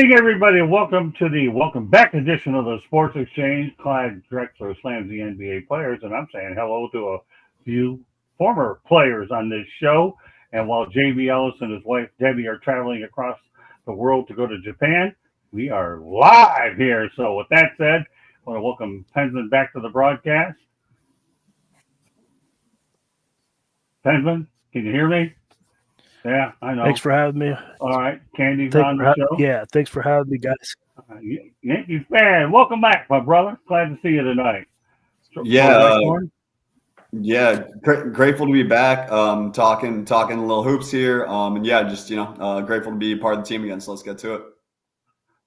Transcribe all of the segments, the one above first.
evening, everybody, and welcome to the welcome back edition of the Sports Exchange. Clyde Drexler slams the NBA players, and I'm saying hello to a few former players on this show. And while JB Ellis and his wife Debbie are traveling across the world to go to Japan, we are live here. So, with that said, I want to welcome Pensman back to the broadcast. Pensman, can you hear me? Yeah, I know. Thanks for having me. All right, Candy's on the show. Yeah, thanks for having me, guys. Yankees fan, welcome back, my brother. Glad to see you tonight. Grateful to be back. Talking a little hoops here. Grateful to be part of the team again. So let's get to it.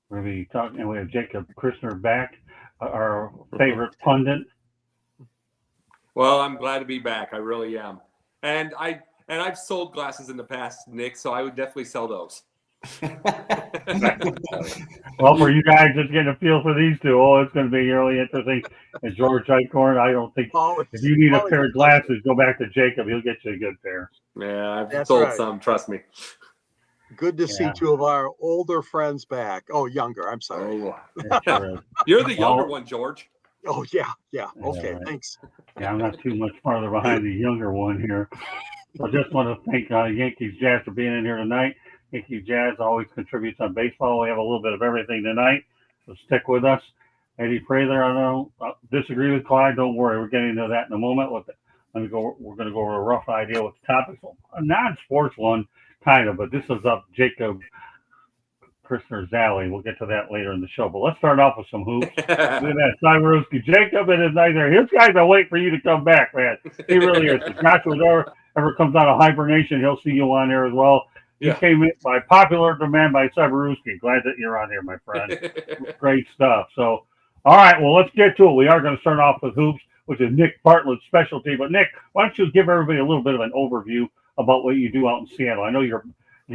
We're gonna be talking, and we have Jacob Christner back, our favorite pundit. Well, I'm glad to be back. I really am, and I've sold glasses in the past, Nick. So I would definitely sell those. Well, for you guys, just getting a feel for these two. Oh, it's going to be really interesting. And George Eichhorn, I don't think if you need a pair of glasses, go back to Jacob. He'll get you a good pair. Yeah, I've sold some. Trust me. Good to see two of our older friends back. Oh, younger. I'm sorry. Oh, you're the younger one, George. Oh, yeah. Okay, thanks. Yeah, I'm not too much farther behind the younger one here. So I just want to thank Yankees Jazz for being in here tonight. Yankees Jazz always contributes on baseball. We have a little bit of everything tonight, so stick with us. Eddie Prather, I don't disagree with Clyde. Don't worry, we're getting into that in a moment. We're going to go over a rough idea with the topics. A non-sports one, kind of, but this is up Jacob Christner's alley. We'll get to that later in the show. But let's start off with some hoops. Look at that, Cyberowski. Jacob and his night there. His guys are waiting for you to come back, man. He really is. If Joshua ever comes out of hibernation, he'll see you on there as well. He came in by popular demand by Cyberowski. Glad that you're on here, my friend. Great stuff. So, all right, well, let's get to it. We are going to start off with hoops, which is Nick Bartlett's specialty. But, Nick, why don't you give everybody a little bit of an overview about what you do out in Seattle? I know you're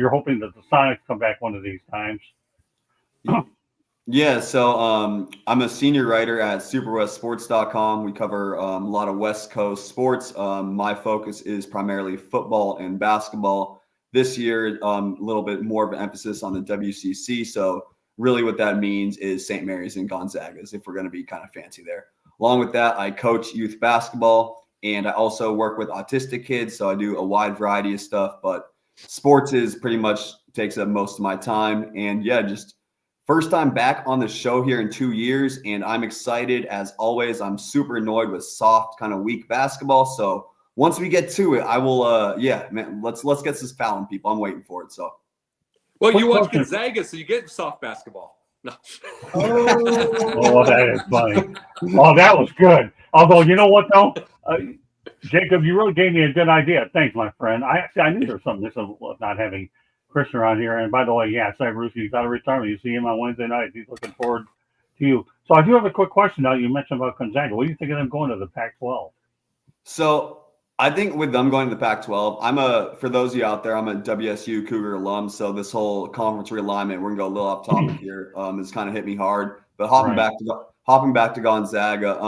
hoping that the Sonics come back one of these times. Yeah, so I'm a senior writer at superwestsports.com. We cover a lot of West Coast sports. My focus is primarily football and basketball. This year, a little bit more of an emphasis on the WCC. So really what that means is St. Mary's and Gonzaga's, if we're going to be kind of fancy there. Along with that, I coach youth basketball, and I also work with autistic kids. So I do a wide variety of stuff, but sports is pretty much takes up most of my time. And yeah, just first time back on the show here in 2 years, and I'm excited. As always, I'm super annoyed with soft, kind of weak basketball. So once we get to it, I will. Let's get this fouling, people. I'm waiting for it. So, well, you watch Gonzaga, so you get soft basketball. No. Oh, that is funny. Oh, that was good. Although, you know what though, Jacob, you really gave me a good idea. Thanks, my friend. I knew there was something this of not having Christner on here. And by the way, Cyberowski's out of retirement. You see him on Wednesday night. He's looking forward to you. So I do have a quick question now. You mentioned about Gonzaga. What do you think of them going to the Pac-12? So I think with them going to the Pac-12, for those of you out there, I'm a WSU Cougar alum. So this whole conference realignment, we're gonna go a little off topic here. It's kind of hit me hard. But hopping back to Gonzaga,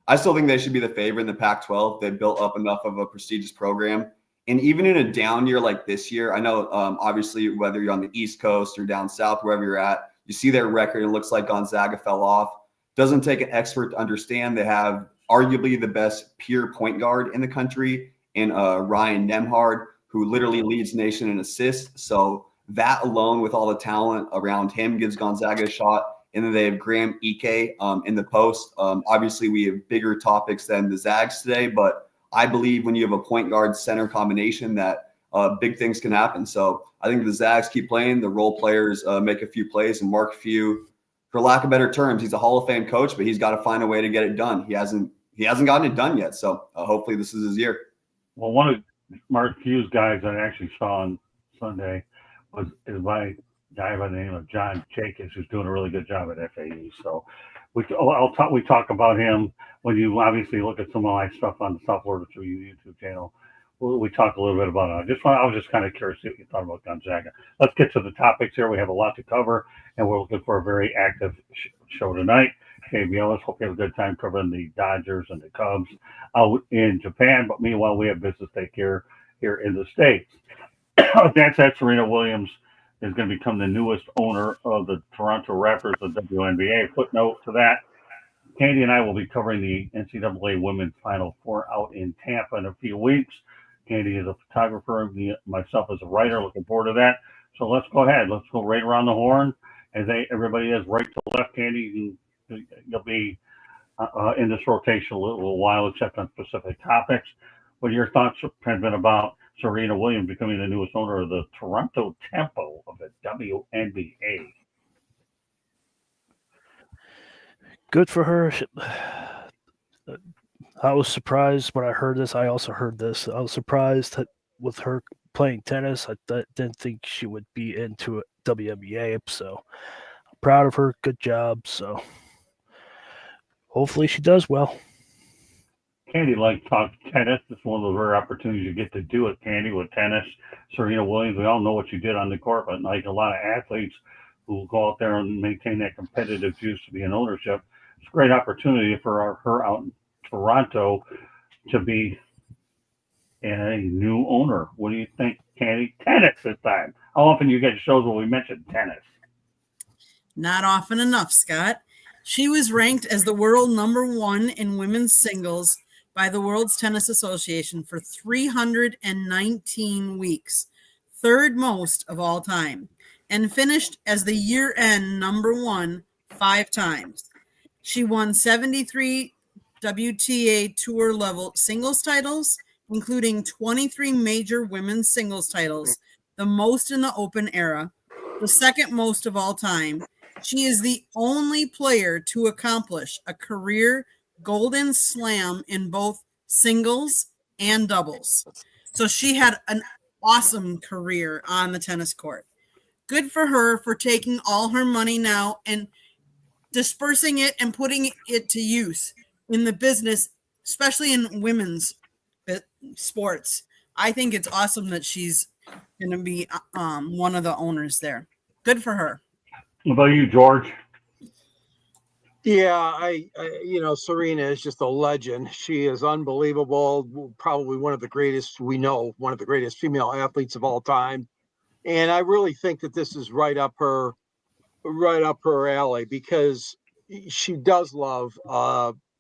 I still think they should be the favorite in the Pac-12. They built up enough of a prestigious program. And even in a down year like this year, I know obviously whether you're on the East Coast or down south, wherever you're at, you see their record. It looks like Gonzaga fell off. Doesn't take an expert to understand they have arguably the best pure point guard in the country in Ryan Nembhard, who literally leads the nation in assists. So that alone with all the talent around him gives Gonzaga a shot. And then they have Graham Ike in the post. Obviously, we have bigger topics than the Zags today, but I believe when you have a point guard center combination that big things can happen. So I think the Zags keep playing. The role players make a few plays, and Mark Few, for lack of better terms, he's a Hall of Fame coach, but he's got to find a way to get it done. He hasn't gotten it done yet. So hopefully this is his year. Well, one of Mark Few's guys that I actually saw on Sunday is my guy by the name of John Jacobs, who's doing a really good job at FAU. So we talk about him when you obviously look at some of my stuff on the South Florida True YouTube channel. We talk a little bit about it. I was just kind of curious what you thought about Gonzaga. Let's get to the topics here. We have a lot to cover, and we're looking for a very active show tonight. KB Ellis, hope you have a good time covering the Dodgers and the Cubs out in Japan. But meanwhile, we have business take here in the States. That's at Serena Williams is going to become the newest owner of the Toronto Raptors of WNBA. Footnote to that, Candy and I will be covering the NCAA Women's Final Four out in Tampa in a few weeks. Candy is a photographer, myself as a writer, looking forward to that. So let's go ahead. Let's go right around the horn. Everybody is right to left. Candy, you'll be in this rotation a little while, except on specific topics. What your thoughts have been about Serena Williams becoming the newest owner of the Toronto Tempo of the WNBA? Good for her. I was surprised when I heard this. I also heard this. I was surprised that with her playing tennis. I didn't think she would be into WNBA. So I'm proud of her. Good job. So hopefully she does well. Candy likes to talk tennis. It's one of the rare opportunities you get to do it, Candy, with tennis. Serena Williams, we all know what you did on the court, but like a lot of athletes who go out there and maintain that competitive juice to be in ownership, it's a great opportunity for her out in Toronto to be a new owner. What do you think, Candy? Tennis this time. How often do you get shows where we mention tennis? Not often enough, Scott. She was ranked as the world #1 in women's singles by the World Tennis Association for 319 weeks, third most of all time, and finished as the year-end #1 5 times. She won 73 WTA Tour level singles titles, including 23 major women's singles titles, the most in the Open era, the second most of all time. She is the only player to accomplish a career Golden Slam in both singles and doubles. So she had an awesome career on the tennis court. Good for her for taking all her money now and dispersing it and putting it to use in the business, especially in women's sports. I think it's awesome that she's going to be one of the owners there. Good for her. What about you, George? Yeah, I Serena is just a legend. She is unbelievable. Probably one of the greatest one of the greatest female athletes of all time. And I really think that this is right up her alley, because she does love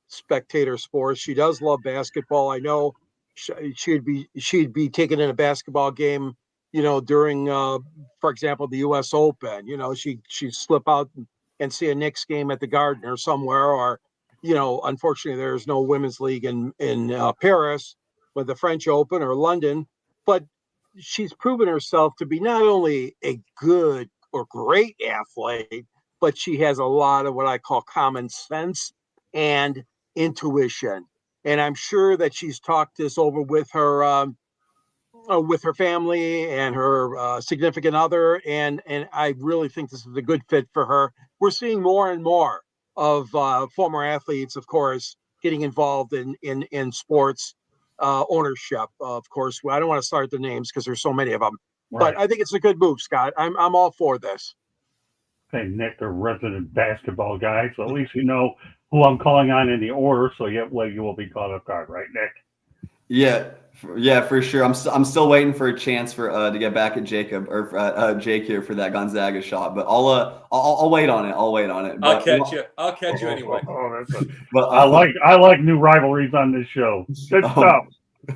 spectator sports. She does love basketball. I know she'd be taken in a basketball game, during, for example, the U.S. Open. She'd slip out and see a Knicks game at the Garden or somewhere, or, unfortunately, there's no women's league in Paris with the French Open, or London. But she's proven herself to be not only a good or great athlete, but she has a lot of what I call common sense and intuition. And I'm sure that she's talked this over with her family and her significant other, and I really think this is a good fit for her. We're seeing more and more of former athletes, of course, getting involved in sports ownership. Of course, I don't want to start the names because there's so many of them, Right. but I think it's a good move, Scott. I'm all for this. Okay, Nick, the resident basketball guy, so at least you know who I'm calling on in the order, so you will be caught off guard, right, Nick? Yeah, for sure. I'm still waiting for a chance for to get back at Jacob or Jake here for that Gonzaga shot, but I'll wait on it. I'll wait on it. I'll catch you. I'll catch you anyway. But I like new rivalries on this show. Good stuff.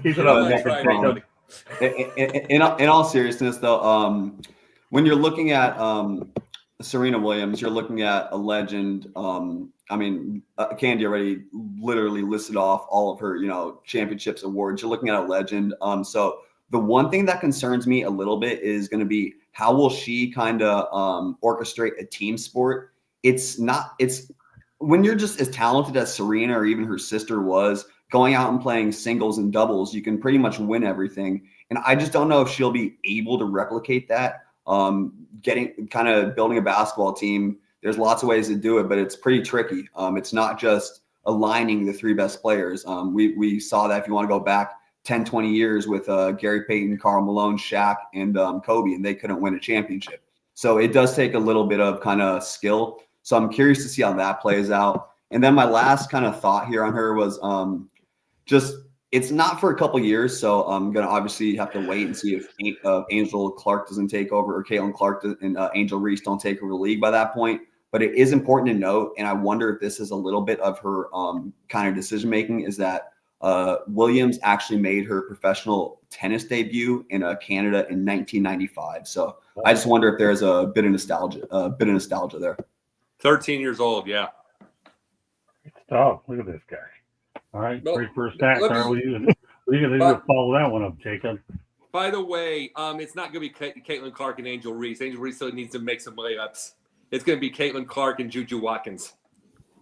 Keep it up, Nick. That's right, in all seriousness, though, when you're looking at Serena Williams, you're looking at a legend. Candy already literally listed off all of her, championships, awards. You're looking at a legend. So the one thing that concerns me a little bit is going to be how will she kind of orchestrate a team sport? It's when you're just as talented as Serena or even her sister was, going out and playing singles and doubles, you can pretty much win everything. And I just don't know if she'll be able to replicate that. Building a basketball team, there's lots of ways to do it, but it's pretty tricky. It's not just aligning the 3 best players. We saw that if you want to go back 10, 20 years with Gary Payton, Karl Malone, Shaq, and Kobe, and they couldn't win a championship. So it does take a little bit of kind of skill. So I'm curious to see how that plays out. And then my last kind of thought here on her was just It's not for a couple years, so I'm gonna obviously have to wait and see if Angel Clark doesn't take over, or Caitlin Clark and Angel Reese don't take over the league by that point. But it is important to note, and I wonder if this is a little bit of her kind of decision making, is that Williams actually made her professional tennis debut in Canada in 1995. So I just wonder if there's a bit of nostalgia there. 13 years old, yeah. Stop! Look at this guy. All right, No, great first act. let All right, me- what are you gonna do to follow that one up, Jacob? By the way, it's not going to be Caitlin Clark and Angel Reese. Angel Reese still needs to make some layups. It's going to be Caitlin Clark and Juju Watkins.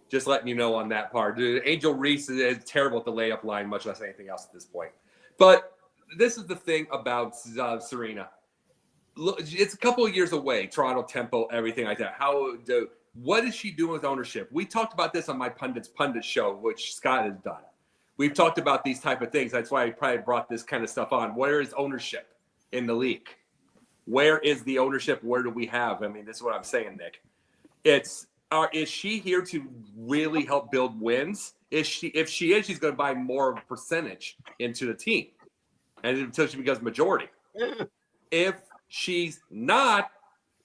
Just letting you know on that part. Dude, Angel Reese is terrible at the layup line, much less anything else at this point. But this is the thing about Serena. Look, it's a couple of years away. Toronto tempo, everything like that. What is she doing with ownership? We talked about this on my pundit show, which Scott has done. We've talked about these type of things. That's why I probably brought this kind of stuff on. Where is ownership in the league? Where is the ownership? Where do we have? I mean, this is what I'm saying, Nick. Is she here to really help build wins? If she is, she's going to buy more of a percentage into the team, and until she becomes majority. If she's not,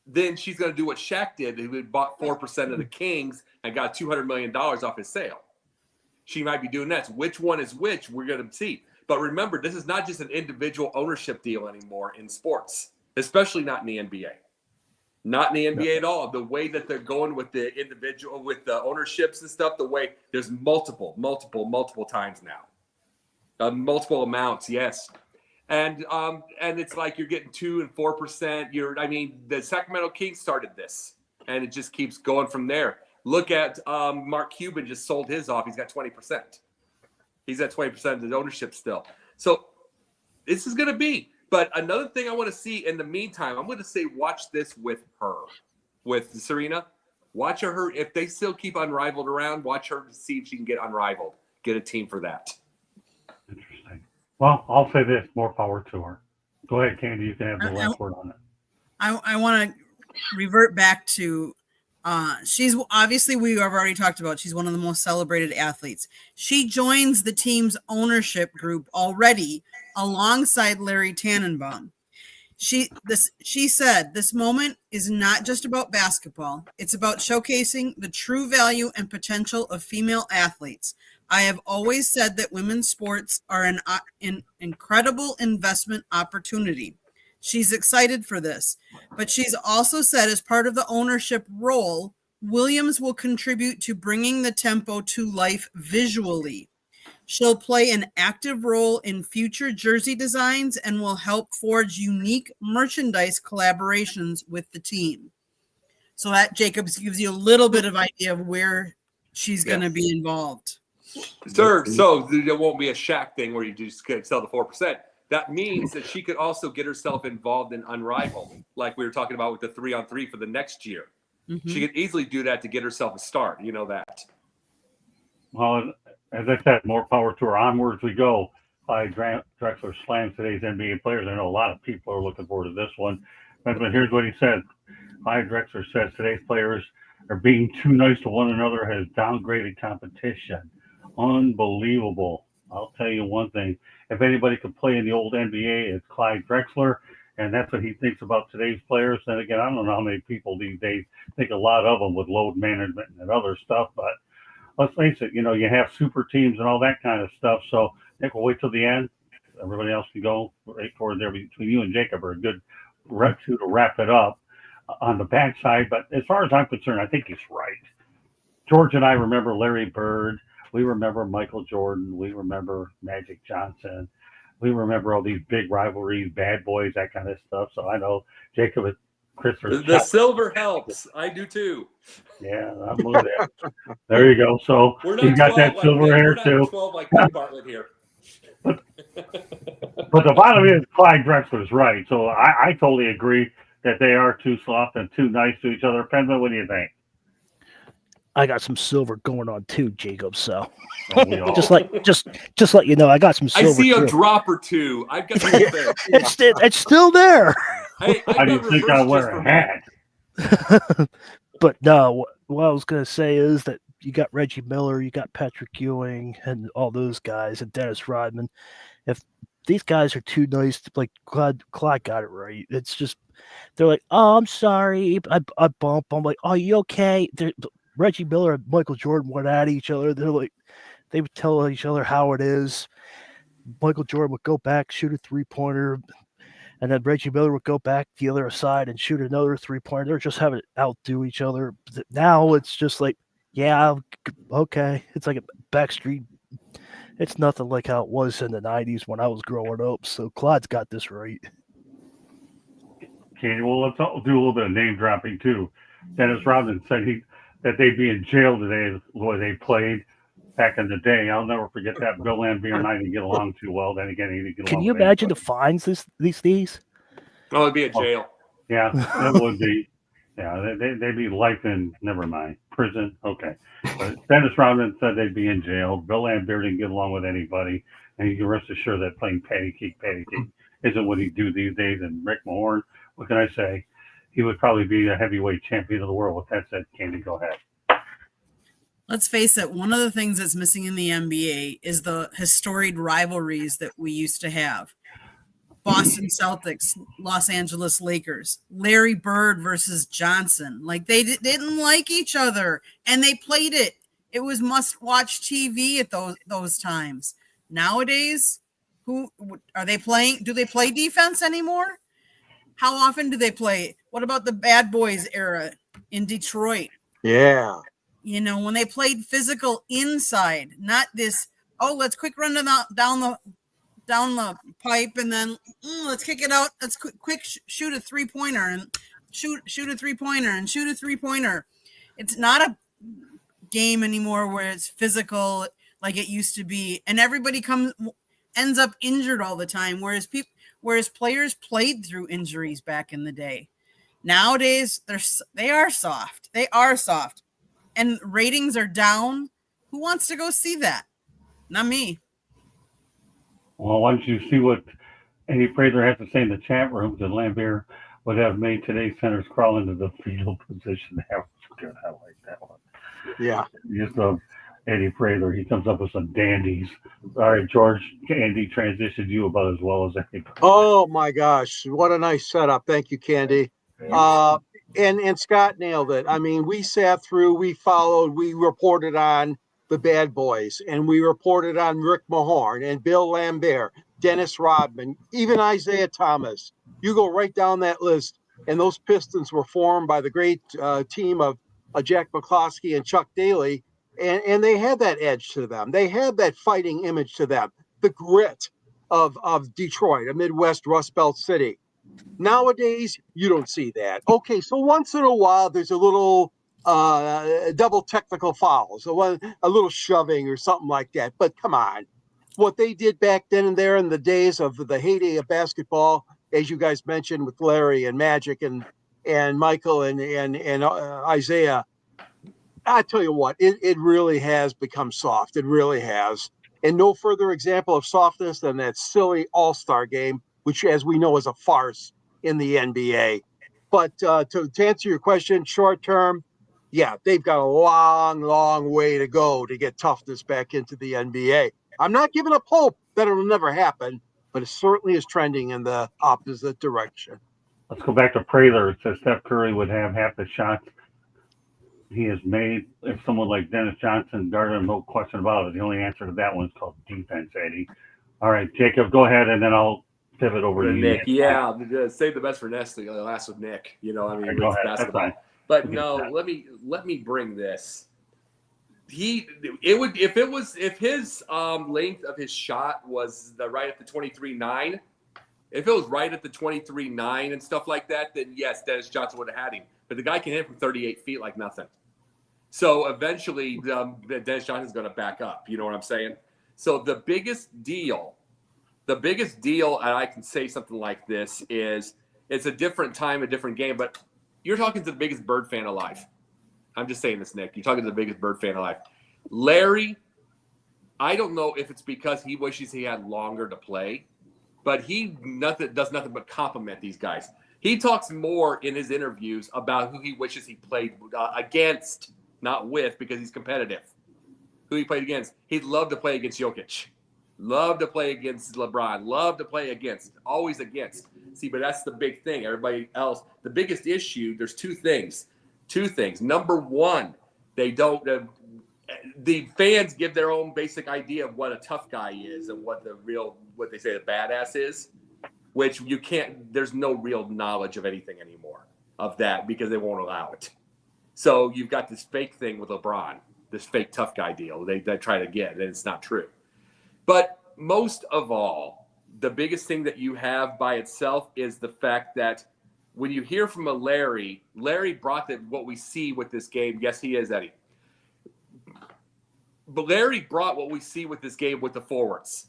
then she's going to do what Shaq did, who bought 4% of the Kings and got $200 million off his sale. She might be doing that. So which one is which? We're going to see. But remember, this is not just an individual ownership deal anymore in sports, especially not in the NBA. Not in the NBA at all. The way that they're going with the individual, with the ownerships and stuff, the way there's multiple times now. Multiple amounts, yes. And it's like you're getting 2% and 4%. The Sacramento Kings started this, and it just keeps going from there. Look at Mark Cuban just sold his off. He's got 20%. He's at 20% of his ownership still. So this is going to be. But another thing I want to see in the meantime, I'm going to say watch this with her, with Serena. Watch her. If they still keep unrivaled around, watch her to see if she can get unrivaled. Get a team for that. Interesting. Well, I'll say this: more power to her. Go ahead, Candy. You can have the last word on it. I want to revert back to she's obviously, we have already talked about, she's one of the most celebrated athletes. She joins the team's ownership group already alongside Larry Tannenbaum. She said, "This moment is not just about basketball. It's about showcasing the true value and potential of female athletes. I have always said that women's sports are an incredible investment opportunity." She's excited for this, but she's also said, as part of the ownership role, Williams will contribute to bringing the tempo to life visually. She'll play an active role in future jersey designs and will help forge unique merchandise collaborations with the team. So that, Jacobs, gives you a little bit of idea of where she's going to be involved. Sir, so there won't be a Shaq thing where you just sell the 4%. That means that she could also get herself involved in Unrivaled, like we were talking about with the 3-on-3 for the next year. Mm-hmm. She could easily do that to get herself a start. You know that. Well, as I said, more power to her. Onwards we go. Clyde Drexler slams today's NBA players. I know a lot of people are looking forward to this one. But here's what he said. Clyde Drexler says today's players are being too nice to one another, has downgraded competition. Unbelievable. I'll tell you one thing. If anybody could play in the old NBA, it's Clyde Drexler, and that's what he thinks about today's players. And again, I don't know how many people these days think a lot of them with load management and other stuff, but let's face it, you have super teams and all that kind of stuff. So Nick, we'll wait till the end. Everybody else can go right toward there. Between you and Jacob are a good rep to wrap it up on the backside. But as far as I'm concerned, I think he's right. George and I remember Larry Bird. We remember Michael Jordan. We remember Magic Johnson. We remember all these big rivalries, bad boys, that kind of stuff. So I know Jacob and Chris are... The silver helps. I do too. Yeah, I'm with that. There you go. So you got that silver hair too. Not 12 like Nick Bartlett here. But the bottom is Clyde Drexler's right. So I totally agree that they are too soft and too nice to each other. Penman, what do you think? I got some silver going on too, Jacob. So just let you know, I got some silver. I see a too. Drop or two. I've got some there. It's still there. I didn't think I wear a hat. But no, what I was gonna say is that you got Reggie Miller, you got Patrick Ewing, and all those guys, and Dennis Rodman. If these guys are too nice, like Clyde got it right. It's just they're like, oh, I'm sorry, I bump. I'm like, oh, you okay? Reggie Miller and Michael Jordan went at each other. They're like, they would tell each other how it is. Michael Jordan would go back, shoot a 3-pointer, and then Reggie Miller would go back the other side and shoot another 3-pointer. They're just having to outdo each other. Now it's just like, yeah, okay. It's like a backstreet. It's nothing like how it was in the 90s when I was growing up. So Clyde's got this right. Okay, well, let's do a little bit of name dropping too. Dennis Rodman said that they'd be in jail today where they played back in the day. I'll never forget that. Bill Laimbeer and I didn't get along too well. Then again, he didn't get Can along you with imagine anybody. the fines these days? Oh, it'd be a jail. Yeah, it would be. Yeah, they'd be life in, never mind, prison. Okay. But Dennis Rodman said they'd be in jail. Bill Laimbeer didn't get along with anybody. And you can rest assured that playing patty cake isn't what he'd do these days. And Rick Mahorn, what can I say? He would probably be a heavyweight champion of the world. With that said, Candy, go ahead. Let's face it, one of the things that's missing in the NBA is the historic rivalries that we used to have. Boston Celtics, Los Angeles Lakers, Larry Bird versus Johnson. Like they didn't like each other and they played it. It was must-watch TV at those times. Nowadays, who are they playing? Do they play defense anymore? How often do they play? What about the Bad Boys era in Detroit? Yeah. You know, when they played physical inside, not this, oh, let's quick run down the pipe and then let's kick it out. Let's quick shoot a 3-pointer and shoot a 3-pointer and shoot a 3-pointer. It's not a game anymore where it's physical like it used to be, and everybody ends up injured all the time. Whereas players played through injuries back in the day. Nowadays, they are soft. They are soft, and ratings are down. Who wants to go see that? Not me. Well, why don't you see what Eddie Prather has to say in the chat room? That Laimbeer would have made today's centers crawl into the field position. That was good. I like that one. Yeah. Just Eddie Prather. He comes up with some dandies. All right, George, Candy transitioned you about as well as anybody. Oh my gosh, what a nice setup. Thank you, Candy. And Scott nailed it. I mean, we sat through, we followed, we reported on the Bad Boys, and we reported on Rick Mahorn and Bill Laimbeer, Dennis Rodman, even Isaiah Thomas. You go right down that list, and those Pistons were formed by the great team of Jack McCloskey and Chuck Daly, and they had that edge to them. They had that fighting image to them, the grit of Detroit, a Midwest Rust Belt city. Nowadays, you don't see that. Okay, so once in a while, there's a little double technical fouls, a little shoving or something like that. But come on, what they did back then and there in the days of the heyday of basketball, as you guys mentioned with Larry and Magic and Michael and Isaiah, I tell you what, it really has become soft. It really has. And no further example of softness than that silly All-Star game, which, as we know, is a farce in the NBA. But to answer your question, short term, yeah, they've got a long, long way to go to get toughness back into the NBA. I'm not giving up hope that it'll never happen, but it certainly is trending in the opposite direction. Let's go back to Prather. It says Steph Curry would have half the shots he has made if someone like Dennis Johnson guarded him, no question about it. The only answer to that one is called defense, Eddie. All right, Jacob, go ahead, and then I'll pivot over to you. Nick. Yeah, save the best for last with Nick. You know, I mean, Go it's ahead. basketball. But no, let me bring this. If his length of his shot was right at the 23.9, if it was right at the 23.9 and stuff like that, then yes, Dennis Johnson would have had him. But the guy can hit from 38 feet like nothing. So eventually, Dennis Johnson's going to back up. You know what I'm saying? So the biggest deal, and I can say something like this, is it's a different time, a different game, but you're talking to the biggest Bird fan alive. I'm just saying this, Nick. You're talking to the biggest Bird fan alive. Larry, I don't know if it's because he wishes he had longer to play, but he does nothing but compliment these guys. He talks more in his interviews about who he wishes he played against not with, because he's competitive. Who he played against? He'd love to play against Jokic. Love to play against LeBron. Love to play against. Always against. See, but that's the big thing. Everybody else, the biggest issue, there's two things. Number one, they don't the fans give their own basic idea of what a tough guy is and what they say the badass is, which you can't, there's no real knowledge of anything anymore of that because they won't allow it. So you've got this fake thing with LeBron, this fake tough guy deal they try to get, and it's not true. But most of all, the biggest thing that you have by itself is the fact that when you hear from a Larry brought what we see with this game. Yes, he is, Eddie. But Larry brought what we see with this game with the forwards.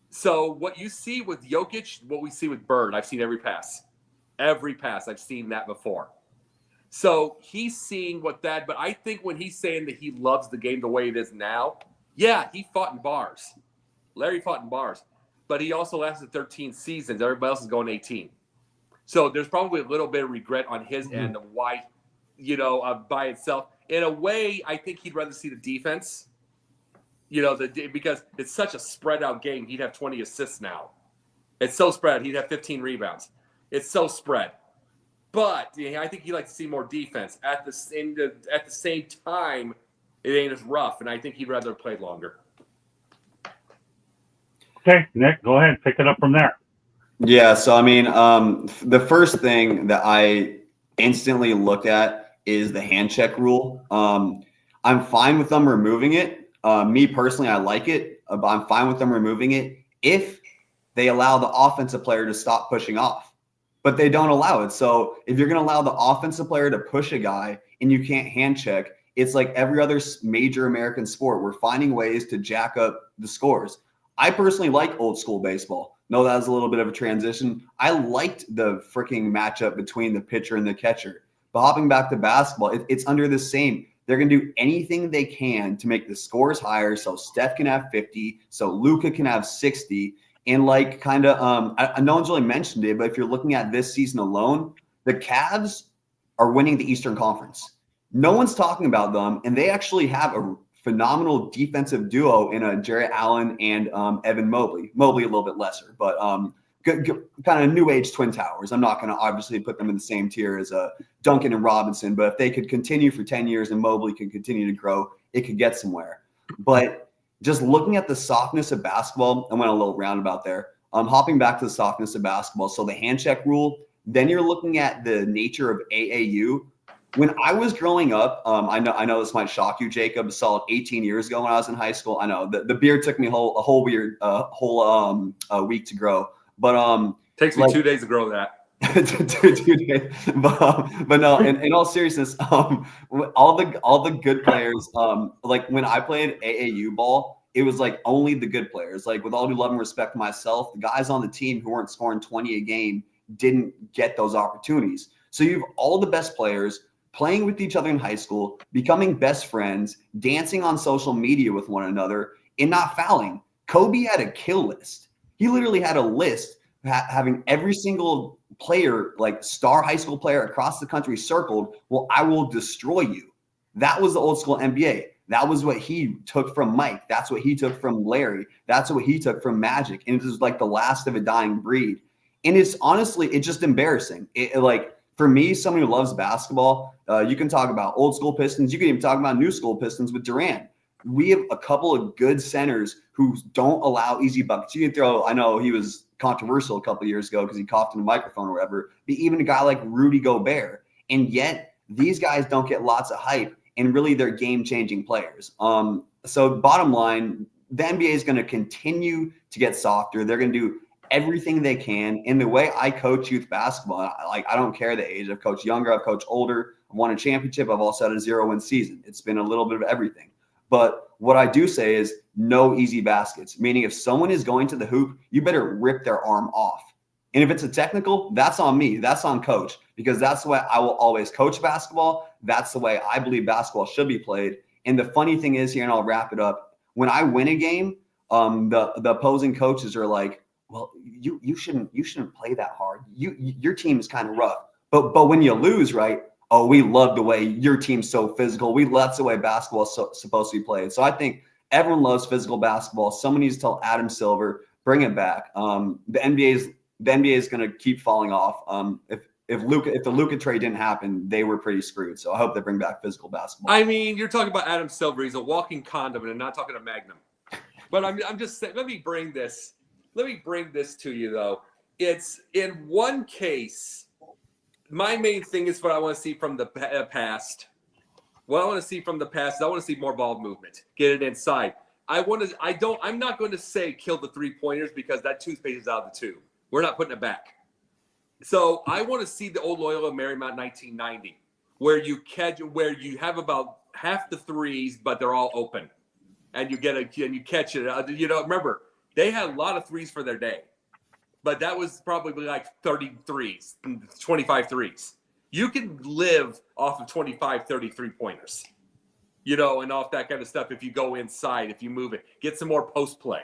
So what you see with Jokic, what we see with Bird, I've seen every pass. Every pass, I've seen that before. So he's seeing what that, but I think when he's saying that he loves the game the way it is now, yeah, he fought in bars. Larry fought in bars. But he also lasted 13 seasons. Everybody else is going 18. So there's probably a little bit of regret on his end of why, by itself. In a way, I think he'd rather see the defense. Because it's such a spread out game. He'd have 20 assists now. It's so spread. He'd have 15 rebounds. It's so spread. But I think he'd like to see more defense. At the same time, it ain't as rough, and I think he'd rather play longer. Okay, Nick, go ahead. Pick it up from there. Yeah, so I mean, the first thing that I instantly look at is the hand check rule. I'm fine with them removing it. Me personally, I like it, but I'm fine with them removing it if they allow the offensive player to stop pushing off. But they don't allow it. So if you're going to allow the offensive player to push a guy and you can't hand check, it's like every other major American sport. We're finding ways to jack up the scores. I personally like old school baseball. No, that was a little bit of a transition. I liked the freaking matchup between the pitcher and the catcher. But hopping back to basketball, it's under the same. They're going to do anything they can to make the scores higher so Steph can have 50, so Luka can have 60. And no one's really mentioned it, but if you're looking at this season alone, the Cavs are winning the Eastern Conference. No one's talking about them, and they actually have a phenomenal defensive duo in Jarrett Allen and Evan Mobley. Mobley a little bit lesser, but good kind of new age twin towers. I'm not going to obviously put them in the same tier as Duncan and Robinson, but if they could continue for 10 years and Mobley could continue to grow, it could get somewhere. But just looking at the softness of basketball, I went a little roundabout there. Hopping back to the softness of basketball. So the hand check rule, then you're looking at the nature of AAU. When I was growing up, I know this might shock you, Jacob. A solid 18 years ago when I was in high school. I know the beard took me a whole week to grow, but takes me 2 days to grow that. 2 days. But no, in all seriousness, all the good players, like when I played AAU ball, it was like only the good players. Like with all due love and respect to myself, the guys on the team who weren't scoring 20 a game didn't get those opportunities. So you have all the best players playing with each other in high school, becoming best friends, dancing on social media with one another, and not fouling. Kobe had a kill list. He literally had a list having every single player, like star high school player across the country circled. Well, I will destroy you. That was the old school NBA. That was what he took from Mike. That's what he took from Larry. That's what he took from Magic. And it was like the last of a dying breed. And it's honestly, it's just embarrassing. For me, someone who loves basketball, you can talk about old school Pistons. You can even talk about new school Pistons with Durant. We have a couple of good centers who don't allow easy buckets. You can throw, I know he was controversial a couple of years ago because he coughed in a microphone or whatever, but even a guy like Rudy Gobert. And yet these guys don't get lots of hype, and really they're game-changing players. So bottom line, the NBA is going to continue to get softer. They're going to do everything they can. In the way I coach youth basketball, I don't care the age. I've coached younger, I've coached older, I've won a championship, I've also had a 0-win season. It's been a little bit of everything. But what I do say is no easy baskets, meaning if someone is going to the hoop, you better rip their arm off. And if it's a technical, that's on me. That's on coach, because that's the way I will always coach basketball. That's the way I believe basketball should be played. And the funny thing is here, and I'll wrap it up, when I win a game, the opposing coaches are like, well, you shouldn't play that hard. Your team is kind of rough. But when you lose, right, oh, we love the way your team's so physical. That's the way basketball is supposed to be played. So I think everyone loves physical basketball. Someone needs to tell Adam Silver, bring it back. The NBA is going to keep falling off. If the Luka trade didn't happen, they were pretty screwed. So I hope they bring back physical basketball. I mean, you're talking about Adam Silver. He's a walking condom, and I'm not talking to Magnum. But I'm just saying. Let me bring this to you though. It's in one case. My main thing is what I want to see from the past. What I want to see from the past is I want to see more ball movement. Get it inside. I'm not going to say kill the 3-pointers because that toothpaste is out of the tube. We're not putting it back. So I want to see the old Loyola Marymount 1990, where you have about half the threes, but they're all open, and you catch it. Remember they had a lot of threes for their day, but that was probably like 30 threes, 25 threes. You can live off of 25, 30 3-pointers, and off that kind of stuff. If you go inside, if you move it, get some more post play.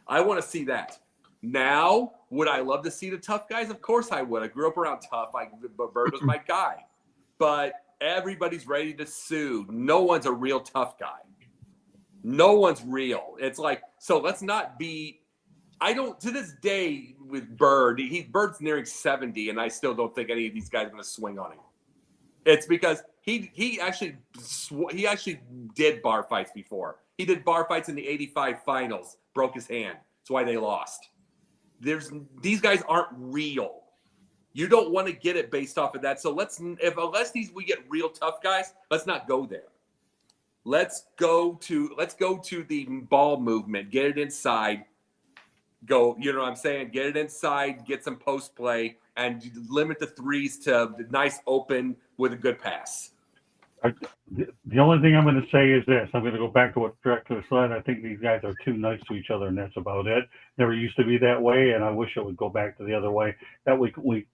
I want to see that. Now, would I love to see the tough guys? Of course I would. I grew up around tough. Bird was my guy. But everybody's ready to sue. No one's a real tough guy. No one's real. It's like, so let's not be – to this day with Bird, Bird's nearing 70, and I still don't think any of these guys are going to swing on him. It's because he actually did bar fights before. He did bar fights in the 85 finals, broke his hand. That's why they lost. These guys aren't real. You don't want to get it based off of that. So unless we get real tough guys, let's not go there. Let's go to the ball movement. Get it inside. Go. You know what I'm saying? Get it inside. Get some post play and limit the threes to nice open with a good pass. The only thing I'm going to say is this. I'm going to go back to what Drexler said. I think these guys are too nice to each other, and that's about it. Never used to be that way, and I wish it would go back to the other way. That way we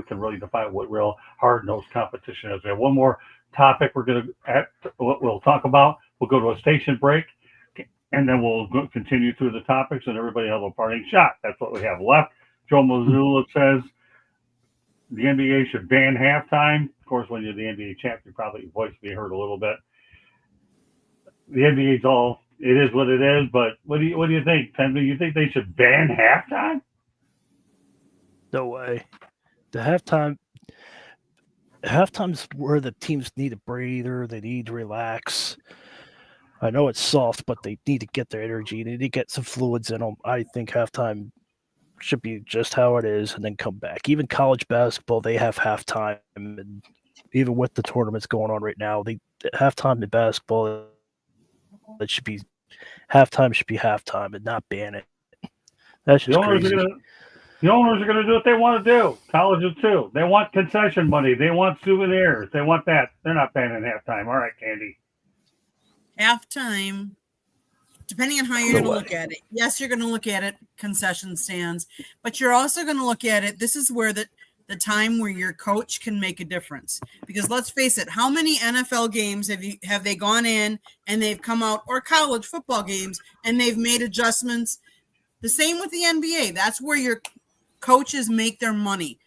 can really define what real hard-nosed competition is. We have one more topic we'll talk about. We'll go to a station break, and then we'll continue through the topics, and everybody have a parting shot. That's what we have left. Joe Mazzulla says the NBA should ban halftime. Of course, when you're the NBA champ, your voice will be heard a little bit. The NBA's it is what it is, but what do you think, Tim? Do you think they should ban halftime? No way. The halftime's where the teams need a breather. They need to relax. I know it's soft, but they need to get their energy. They need to get some fluids in them. I think halftime should be just how it is and then come back. Even college basketball, they have halftime. And even with the tournaments going on right now, halftime in basketball, halftime should be halftime and not ban it. That's just crazy. The owners are going to do what they want to do. Colleges too. They want concession money. They want souvenirs. They want that. They're not banning halftime. All right, Candy. Halftime, depending on how you're going to look at it. Yes, you're going to look at it, concession stands, but you're also going to look at it. This is where the time where your coach can make a difference. Because let's face it, how many NFL games have they gone in and they've come out, or college football games, and they've made adjustments? The same with the NBA. That's where your coaches make their money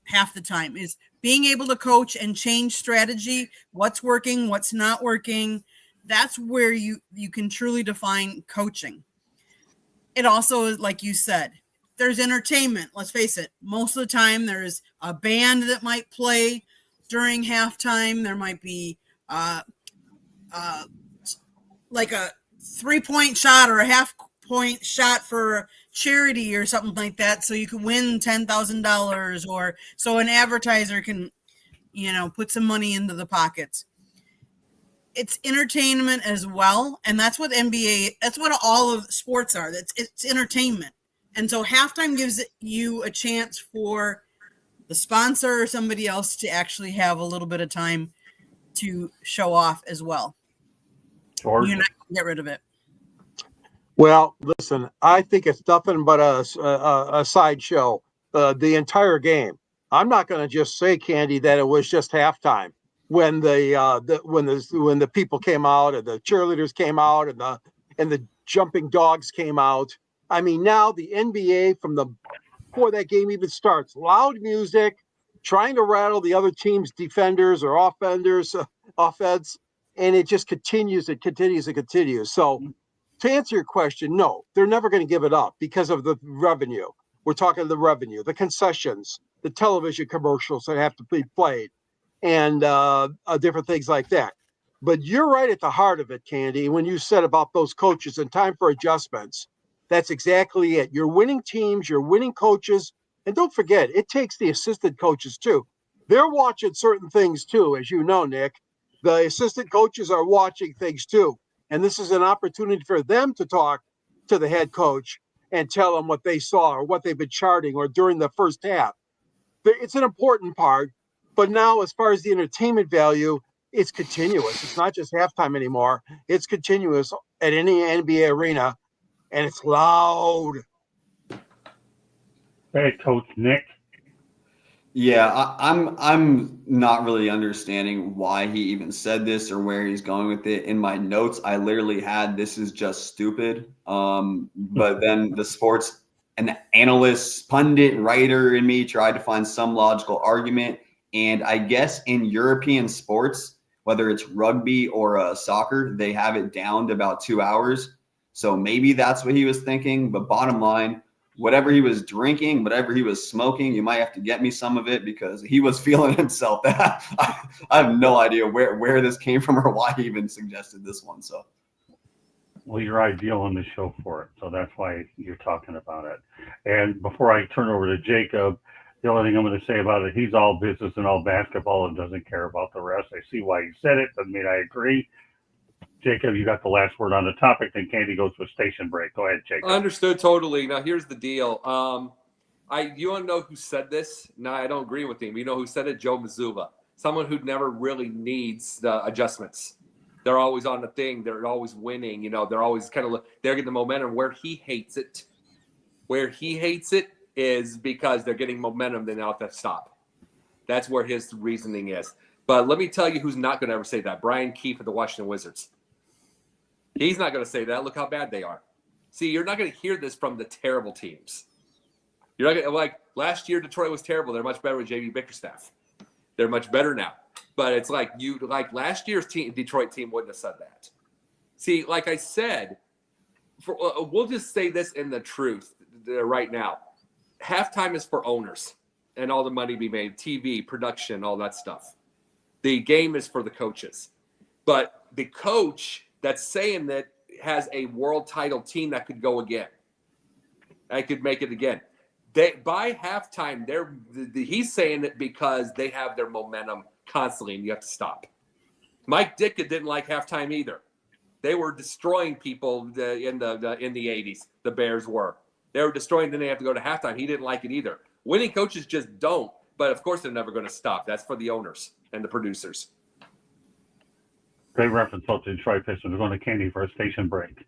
half the time, is being able to coach and change strategy, what's working, what's not working. That's where you can truly define coaching. It also is, like you said, there's entertainment. Let's face it. Most of the time there's a band that might play during halftime. There might be like a 3-point shot or a half-point shot for charity or something like that, so you can win $10,000, or so an advertiser can, put some money into the pockets. It's entertainment as well, and that's what all of sports are. It's entertainment. And so halftime gives you a chance for the sponsor or somebody else to actually have a little bit of time to show off as well. You're not going to get rid of it. Well, listen, I think it's nothing but a sideshow the entire game. I'm not going to just say, Candy, that it was just halftime when the people came out and the cheerleaders came out and the jumping dogs came out. I mean, now the NBA before that game even starts, loud music, trying to rattle the other team's defenders or offense, and it just continues. It continues. It continues. So, to answer your question, no, they're never going to give it up because of the revenue. We're talking the revenue, the concessions, the television commercials that have to be played, and different things like that. But you're right at the heart of it, Candy, when you said about those coaches and time for adjustments. That's exactly it. You're winning teams, you're winning coaches. And don't forget, it takes the assistant coaches too. They're watching certain things too, as you know, Nick. The assistant coaches are watching things too. And this is an opportunity for them to talk to the head coach and tell them what they saw or what they've been charting or during the first half. It's an important part. But now, as far as the entertainment value, it's continuous. It's not just halftime anymore. It's continuous at any NBA arena, and it's loud. Hey, Coach Nick. Yeah, I'm not really understanding why he even said this or where he's going with it. In my notes, I literally had "this is just stupid." But then the sports an analyst, pundit, writer in me tried to find some logical argument. And I guess in European sports, whether it's rugby or soccer, they have it down to about 2 hours. So maybe that's what he was thinking. But bottom line, whatever he was drinking, whatever he was smoking, you might have to get me some of it because he was feeling himself. I have no idea where this came from or why he even suggested this one. So, well, you're ideal on the show for it, so that's why you're talking about it. And before I turn over to Jacob, the only thing I'm going to say about it, he's all business and all basketball and doesn't care about the rest. I see why he said it, doesn't mean I agree. Jacob, you got the last word on the topic, then Candy goes to a station break. Go ahead, Jacob. Understood totally. Now, here's the deal. You want to know who said this? No, I don't agree with him. You know who said it? Joe Mazzulla, someone who never really needs the adjustments. They're always on the thing. They're always winning. You know, they're always they're getting the momentum. Where he hates it is because they're getting momentum. Then they'll have to stop. That's where his reasoning is. But let me tell you who's not going to ever say that. Brian Keefe of the Washington Wizards. He's not going to say that. Look how bad they are. See, you're not going to hear this from the terrible teams. You're not going to, like last year, Detroit was terrible. They're much better with JB Bickerstaff. They're much better now. But it's like last year's Detroit team wouldn't have said that. See, like I said, we'll just say this in the truth right now. Halftime is for owners and all the money be made, TV, production, all that stuff. The game is for the coaches. But the coach that's saying that has a world title team that could go again. I could make it again. By halftime, he's saying it because they have their momentum constantly, and you have to stop. Mike Ditka didn't like halftime either. They were destroying people in the 80s. The Bears were. They were destroying. Then they have to go to halftime. He didn't like it either. Winning coaches just don't. But of course, they're never going to stop. That's for the owners and the producers. Great reference to Detroit Pistons. We're going to Candy for a station break.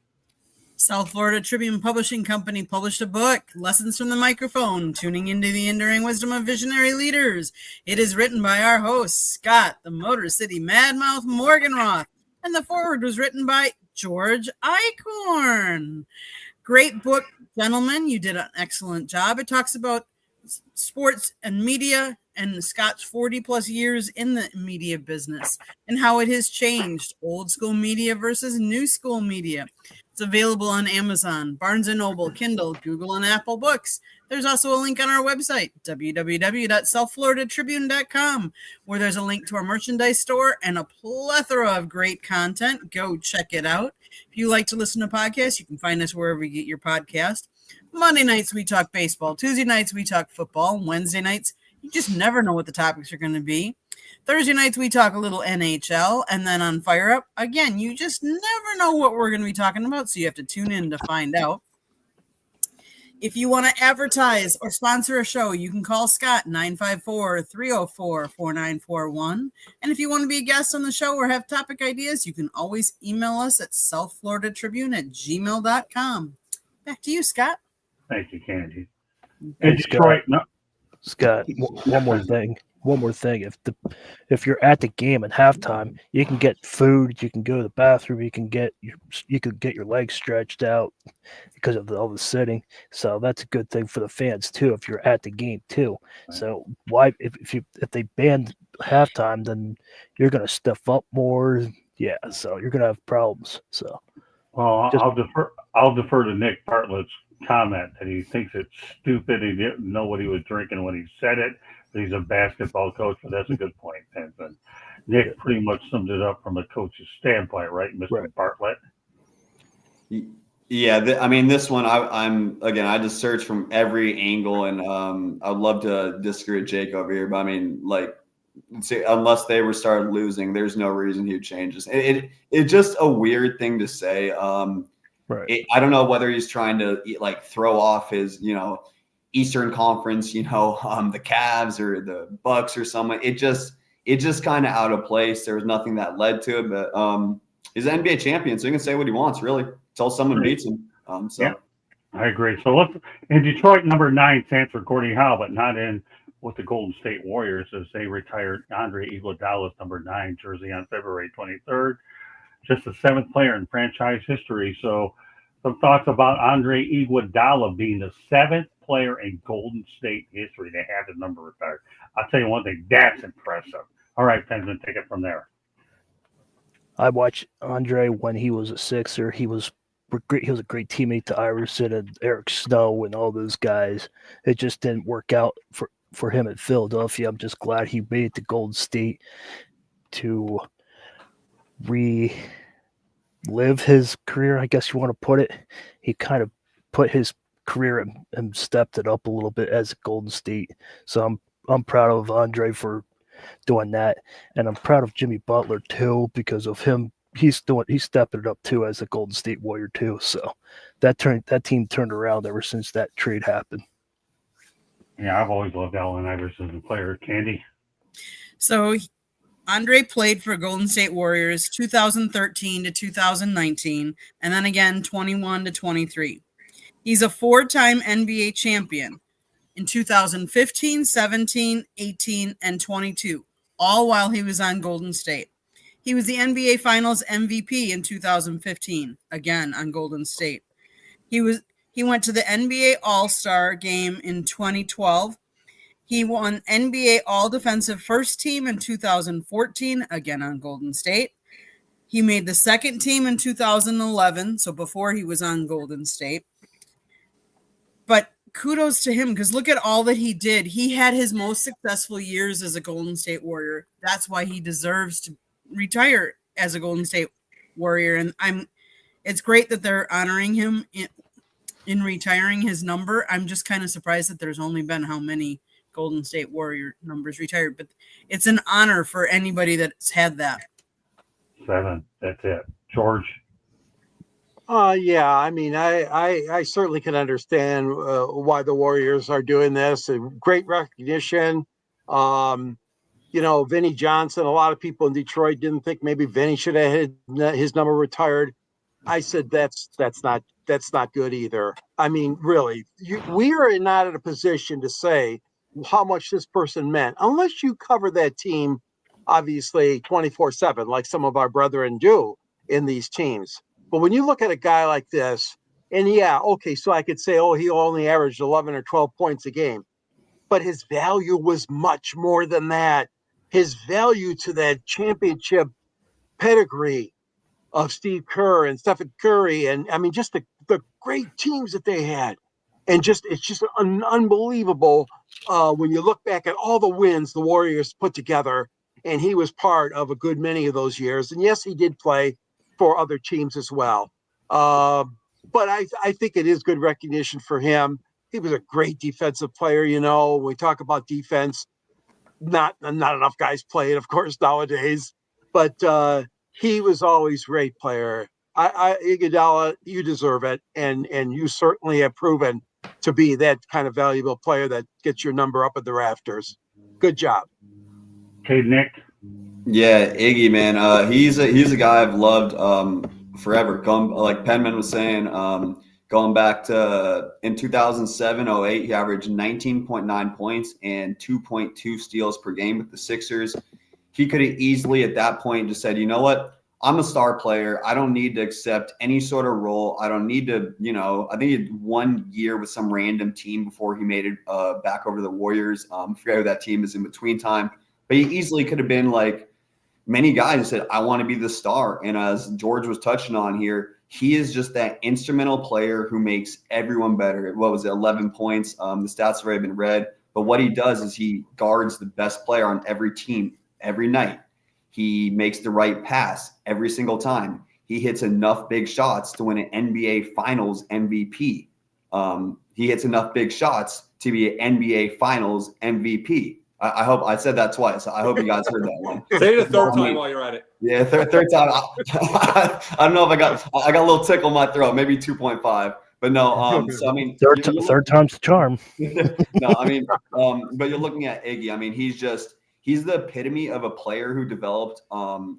South Florida Tribune Publishing Company published a book, Lessons from the Microphone, Tuning into the Enduring Wisdom of Visionary Leaders. It is written by our host, Scott, the Motor City Madmouth Morganroth, and the foreword was written by George Eichhorn. Great book, gentlemen. You did an excellent job. It talks about sports and media and Scott's 40 plus years in the media business and how it has changed old school media versus new school media. It's available on Amazon, Barnes & Noble, Kindle, Google, and Apple Books. There's also a link on our website, www.southfloridatribune.com, where there's a link to our merchandise store and a plethora of great content. Go check it out. If you like to listen to podcasts, you can find us wherever you get your podcast. Monday nights, we talk baseball. Tuesday nights, we talk football. Wednesday nights, you just never know what the topics are going to be. Thursday nights, we talk a little NHL. And then on Fire Up, again, you just never know what we're going to be talking about, so you have to tune in to find out. If you want to advertise or sponsor a show, you can call Scott 954-304-4941. And if you want to be a guest on the show or have topic ideas, you can always email us at southfloridatribune@gmail.com. Back to you, Scott. Thank you, Candy. Hey, Detroit, Scott, one more thing. one more thing. If you're at the game at halftime, you can get food, you can go to the bathroom, you can get your legs stretched out because of all the sitting. So that's a good thing for the fans too. If you're at the game too, so why if they ban halftime, then you're gonna stuff up more. Yeah, so you're gonna have problems. So Well, just I'll defer to Nick Bartlett's comment that he thinks it's stupid. He didn't know what he was drinking when he said it. But he's a basketball coach, but that's a good point, Benson. Nick pretty much summed it up from a coach's standpoint, right, Mr. Right. Bartlett? Yeah, I mean, this one, I'm again, I just searched from every angle, and I'd love to disagree with Jake over here, but I mean, like, unless they were started losing, there's no reason he'd change this. It's just a weird thing to say. right. I don't know whether he's trying to like throw off his, Eastern Conference, the Cavs or the Bucks or something. It just kind of out of place. There was nothing that led to it, but he's an NBA champion, so he can say what he wants, really, until someone beats him. Yeah, I agree. So let's in Detroit, number 9 stands for Gordie Howe, but not in with the Golden State Warriors, as they retired Andre Iguodala's number 9 jersey on February 23rd. Just the 7th player in franchise history. So some thoughts about Andre Iguodala being the 7th player in Golden State history to have his number retired. I'll tell you one thing, that's impressive. All right, Benson, take it from there. I watched Andre when he was a Sixer. He was great. He was a great teammate to Iverson and Eric Snow and all those guys. It just didn't work out for him at Philadelphia. I'm just glad he made it to Golden State to relive his career, I guess you want to put it. He kind of put his career and stepped it up a little bit as Golden State. So I'm proud of Andre for doing that, and I'm proud of Jimmy Butler too because of him. He's stepping it up too as a Golden State Warrior too. So that team turned around ever since that trade happened. Yeah, I've always loved Allen Iverson as a player. Candy? So Andre played for Golden State Warriors 2013 to 2019, and then again 21 to 23. He's a 4-time NBA champion in 2015, 17, 18, and 22, all while he was on Golden State. He was the NBA Finals MVP in 2015, again on Golden State. He went to the NBA All-Star game in 2012. He won NBA All-Defensive First Team in 2014, again on Golden State. He made the second team in 2011, so before he was on Golden State. But kudos to him, because look at all that he did. He had his most successful years as a Golden State Warrior. That's why he deserves to retire as a Golden State Warrior. And it's great that they're honoring him in retiring his number. I'm just kind of surprised that there's only been how many Golden State Warrior numbers retired, but it's an honor for anybody that's had that. 7. That's it. George? Yeah, I mean, I certainly can understand why the Warriors are doing this. Great recognition. Vinnie Johnson, a lot of people in Detroit didn't think maybe Vinnie should have had his number retired. I said that's not good either. I mean, really, we are not in a position to say how much this person meant unless you cover that team, obviously 24/7, like some of our brethren do in these teams. But when you look at a guy like this, and yeah, okay, so I could say, he only averaged 11 or 12 points a game, but his value was much more than that. His value to that championship pedigree of Steve Kerr and Stephen Curry, and I mean, just the great teams that they had. And it's just unbelievable when you look back at all the wins the Warriors put together, and he was part of a good many of those years. And yes, he did play for other teams as well. But I think it is good recognition for him. He was a great defensive player. When we talk about defense, not enough guys play it, of course, nowadays. But he was always a great player. Iguodala, you deserve it, and you certainly have proven to be that kind of valuable player that gets your number up at the rafters. Good job. Okay, Nick? Yeah, Iggy, man. He's a guy I've loved forever. Like Penman was saying, Going back to in 2007-08, he averaged 19.9 points and 2.2 steals per game with the Sixers. He could have easily at that point just said, you know what? I'm a star player. I don't need to accept any sort of role. I don't need to, I think he had 1 year with some random team before he made it back over to the Warriors. I forget who that team is in between time. But he easily could have been like many guys who said, I want to be the star. And as George was touching on here, he is just that instrumental player who makes everyone better. What was it, 11 points? The stats have already been read. But what he does is he guards the best player on every team every night. He makes the right pass every single time. He hits enough big shots to win an NBA Finals MVP. He hits enough big shots to be an NBA Finals MVP. I hope I said that twice. I hope you guys heard that one. Say it a third time while you're at it. Yeah, third time. I don't know if I got a little tickle in my throat, maybe 2.5. But no, so I mean, third time's the charm. No, I mean, but you're looking at Iggy. I mean, he's the epitome of a player who developed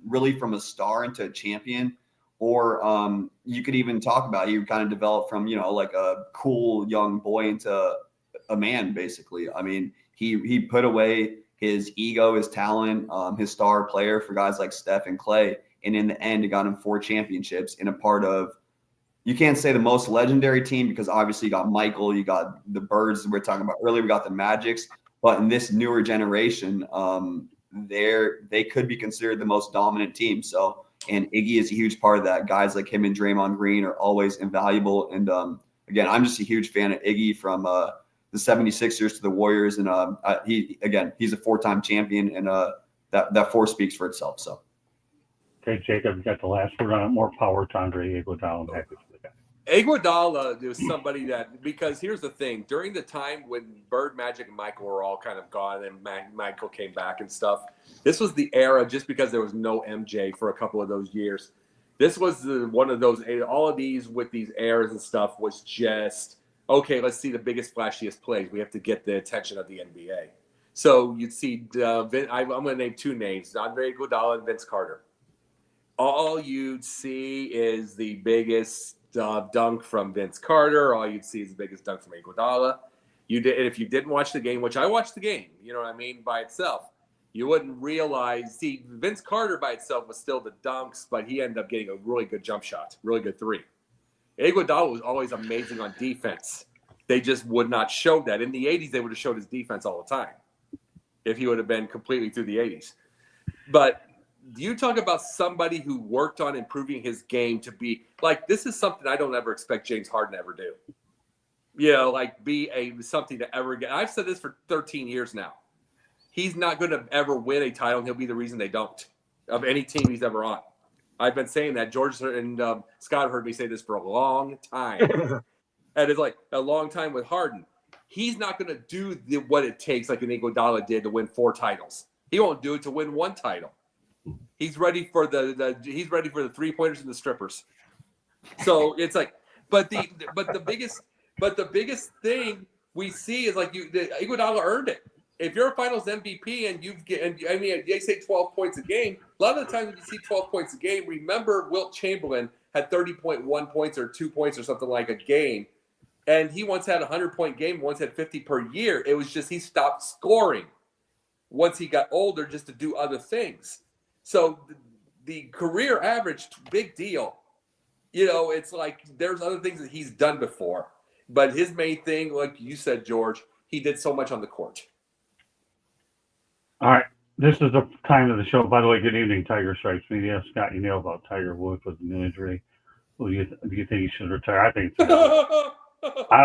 really from a star into a champion, or you could even talk about he kind of developed from like a cool young boy into a man, basically. I mean, he put away his ego, his talent, his star player for guys like Steph and Clay, and in the end, it got him 4 championships in a part of. You can't say the most legendary team because obviously you got Michael, you got the Birds that we were talking about earlier, we got the Magics. But in this newer generation, they could be considered the most dominant team. So, and Iggy is a huge part of that. Guys like him and Draymond Green are always invaluable. And again, I'm just a huge fan of Iggy from the 76ers to the Warriors. And he's a 4-time champion, and that 4 speaks for itself. So, okay, Jacob, you got the last word on it. More power to Andre Iguodala. Iguodala is somebody that, because here's the thing, during the time when Bird, Magic, and Michael were all kind of gone and Michael came back and stuff, this was the era, just because there was no MJ for a couple of those years. This was one of those, all of these with these eras and stuff was just, okay, let's see the biggest, flashiest plays. We have to get the attention of the NBA. So you'd see, I'm going to name 2 names, Andre Iguodala and Vince Carter. All you'd see is the biggest dunk from Vince Carter. All you'd see is the biggest dunk from Iguodala. If you didn't watch the game, which I watched the game, you know what I mean, by itself, you wouldn't realize. See, Vince Carter by itself was still the dunks, but he ended up getting a really good jump shot, really good 3. Iguodala was always amazing on defense. They just would not show that. In the 80s, they would have showed his defense all the time if he would have been completely through the 80s. But you talk about somebody who worked on improving his game to be like, this is something I don't ever expect James Harden to ever do. Like be something to ever get. I've said this for 13 years now. He's not going to ever win a title, and he'll be the reason they don't, of any team he's ever on. I've been saying that. George and Scott heard me say this for a long time. And it's like a long time with Harden. He's not going to do what it takes like an Iguodala did to win 4 titles. He won't do it to win 1 title. He's ready for the 3-pointers and the strippers. So it's like, but the biggest thing we see is like Iguodala earned it. If you're a Finals MVP and they say 12 points a game, a lot of the times when you see 12 points a game, remember Wilt Chamberlain had 30.1 points or 2 points or something like a game, and he once had a 100-point game, once had 50 per year. It was just he stopped scoring once he got older just to do other things. So the career average, big deal. It's like there's other things that he's done before. But his main thing, like you said, George, he did so much on the court. All right. This is the time of the show. By the way, good evening, Tiger Stripes Media. Scott, you know about Tiger Woods with the new injury. Do you think he should retire? I think so.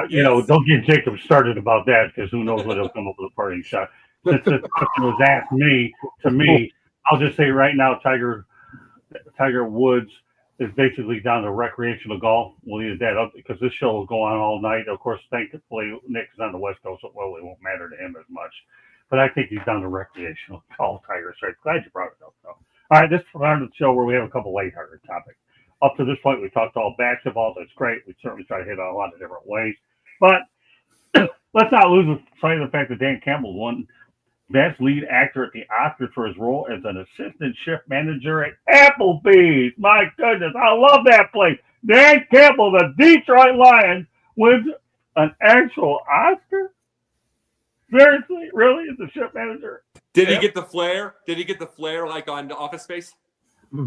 Yes. Don't get Jacob started about that, because who knows what he'll come up with a parting shot. Since this question was asked to me, I'll just say right now, Tiger Woods is basically down to recreational golf. We'll leave that up because this show will go on all night. Of course, thankfully, Nick is on the West Coast, so it won't matter to him as much. But I think he's down to recreational golf, Tiger Stripes. Glad you brought it up, though. All right, this is part of the show where we have a couple lighthearted topics. Up to this point, we talked all basketball. That's great. We certainly try to hit on a lot of different ways. But let's not lose sight of the fact that Dan Campbell won Best Lead Actor at the Oscars for his role as an assistant chef manager at Applebee's. My goodness, I love that place. Dan Campbell, the Detroit Lions, wins an actual Oscar? Seriously? Really? As a ship manager? Did he get the flare? Did he get the flare like on Office Space?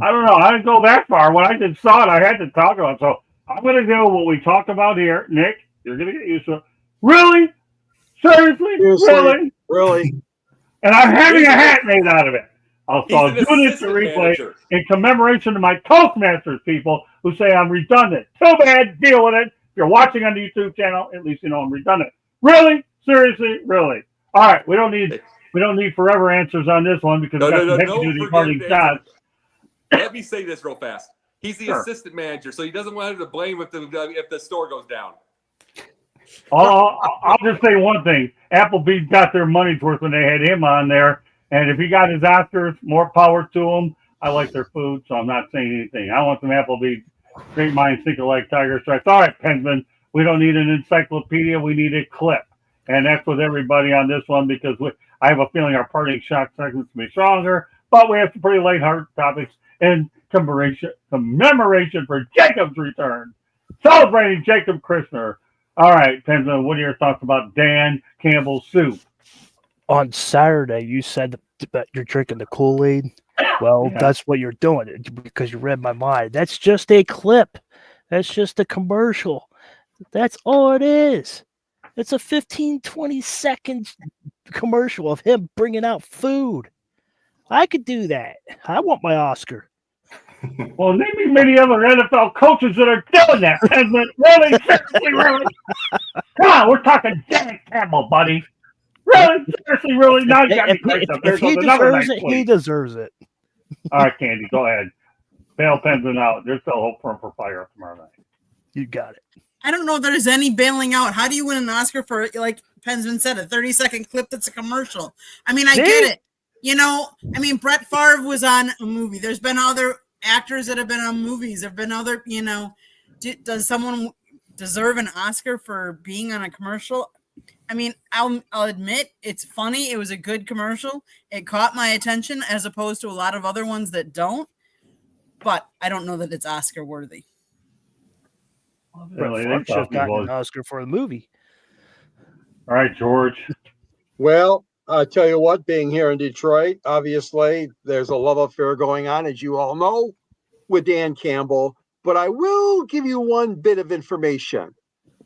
I don't know. I didn't go that far. When I just saw it, I had to talk about it. So I'm going to do what we talked about here. Nick, you're going to get used to it. Really? Seriously? Really? And I'm having a hat made out of it. I'll He's an do this to assistant replay manager. in commemoration of my Toastmasters people who say I'm redundant. Too bad. Deal with it. If you're watching on the YouTube channel, at least you know I'm redundant. Really? Seriously? Really? All right. We don't need forever answers on this one because No, we got no, some no, heavy-duty forget parting the shots. Let me say this real fast. He's the Sure. assistant manager, so he doesn't want him to blame if the store goes down. I'll just say one thing. Applebee's got their money's worth when they had him on there. And if he got his Oscars, more power to him. I like their food, so I'm not saying anything. I want some Applebee's. Great minds think alike, Tiger Stripes. All right, Pensman, we don't need an encyclopedia. We need a clip. And that's with everybody on this one because I have a feeling our parting shot segment's going to be stronger. But we have some pretty lighthearted topics in commemoration for Jacob's return. Celebrating Jacob Christner. All right, Pensman, what are your thoughts about Dan Campbell's soup? On Saturday, you said that you're drinking the Kool-Aid. Well, Yeah. that's what you're doing because you read my mind. That's just a clip. That's just a commercial. That's all it is. It's a 15, 20-second commercial of him bringing out food. I could do that. I want my Oscar. Well, name me many other NFL coaches that are doing that. Pensman, really? Seriously, really? Come on, we're talking Dan Campbell, buddy. Really? Seriously, really? Now you got me cranked up. There If he goes another deserves nice it, plate. he deserves it. All right, Candy, go ahead. Bail Pensman out. There's still hope for him for fire tomorrow night. You got it. I don't know if there's any bailing out. How do you win an Oscar for, like Pensman said, a 30-second clip that's a commercial? I mean, I get it. You know, I mean, Brett Favre was on a movie. There's been other actors that have been on movies. There have been other, you know, does someone deserve an Oscar for being on a commercial? I mean, I'll admit it's funny. It was a good commercial. It caught my attention as opposed to a lot of other ones that don't. But I don't know that it's Oscar worthy. Really, Favre they should have thought he gotten was. an Oscar for the movie. All right, George. Well, I tell you what, being here in Detroit, obviously there's a love affair going on, as you all know, with Dan Campbell. But I will give you one bit of information.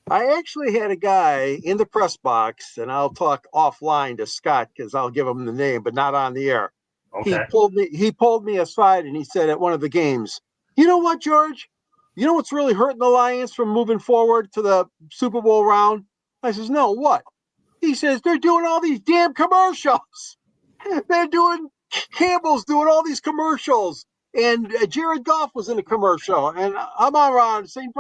I actually had a guy in the press box, and I'll talk offline to Scott because I'll give him the name, but not on the air. Okay. He pulled me aside and he said at one of the games, "You know what, George? You know what's really hurting the Lions from moving forward to the Super Bowl round?" I says, "No, what?" He says, "They're doing all these damn commercials. Campbell's doing all these commercials. And Jared Goff was in a commercial. And I'm around St.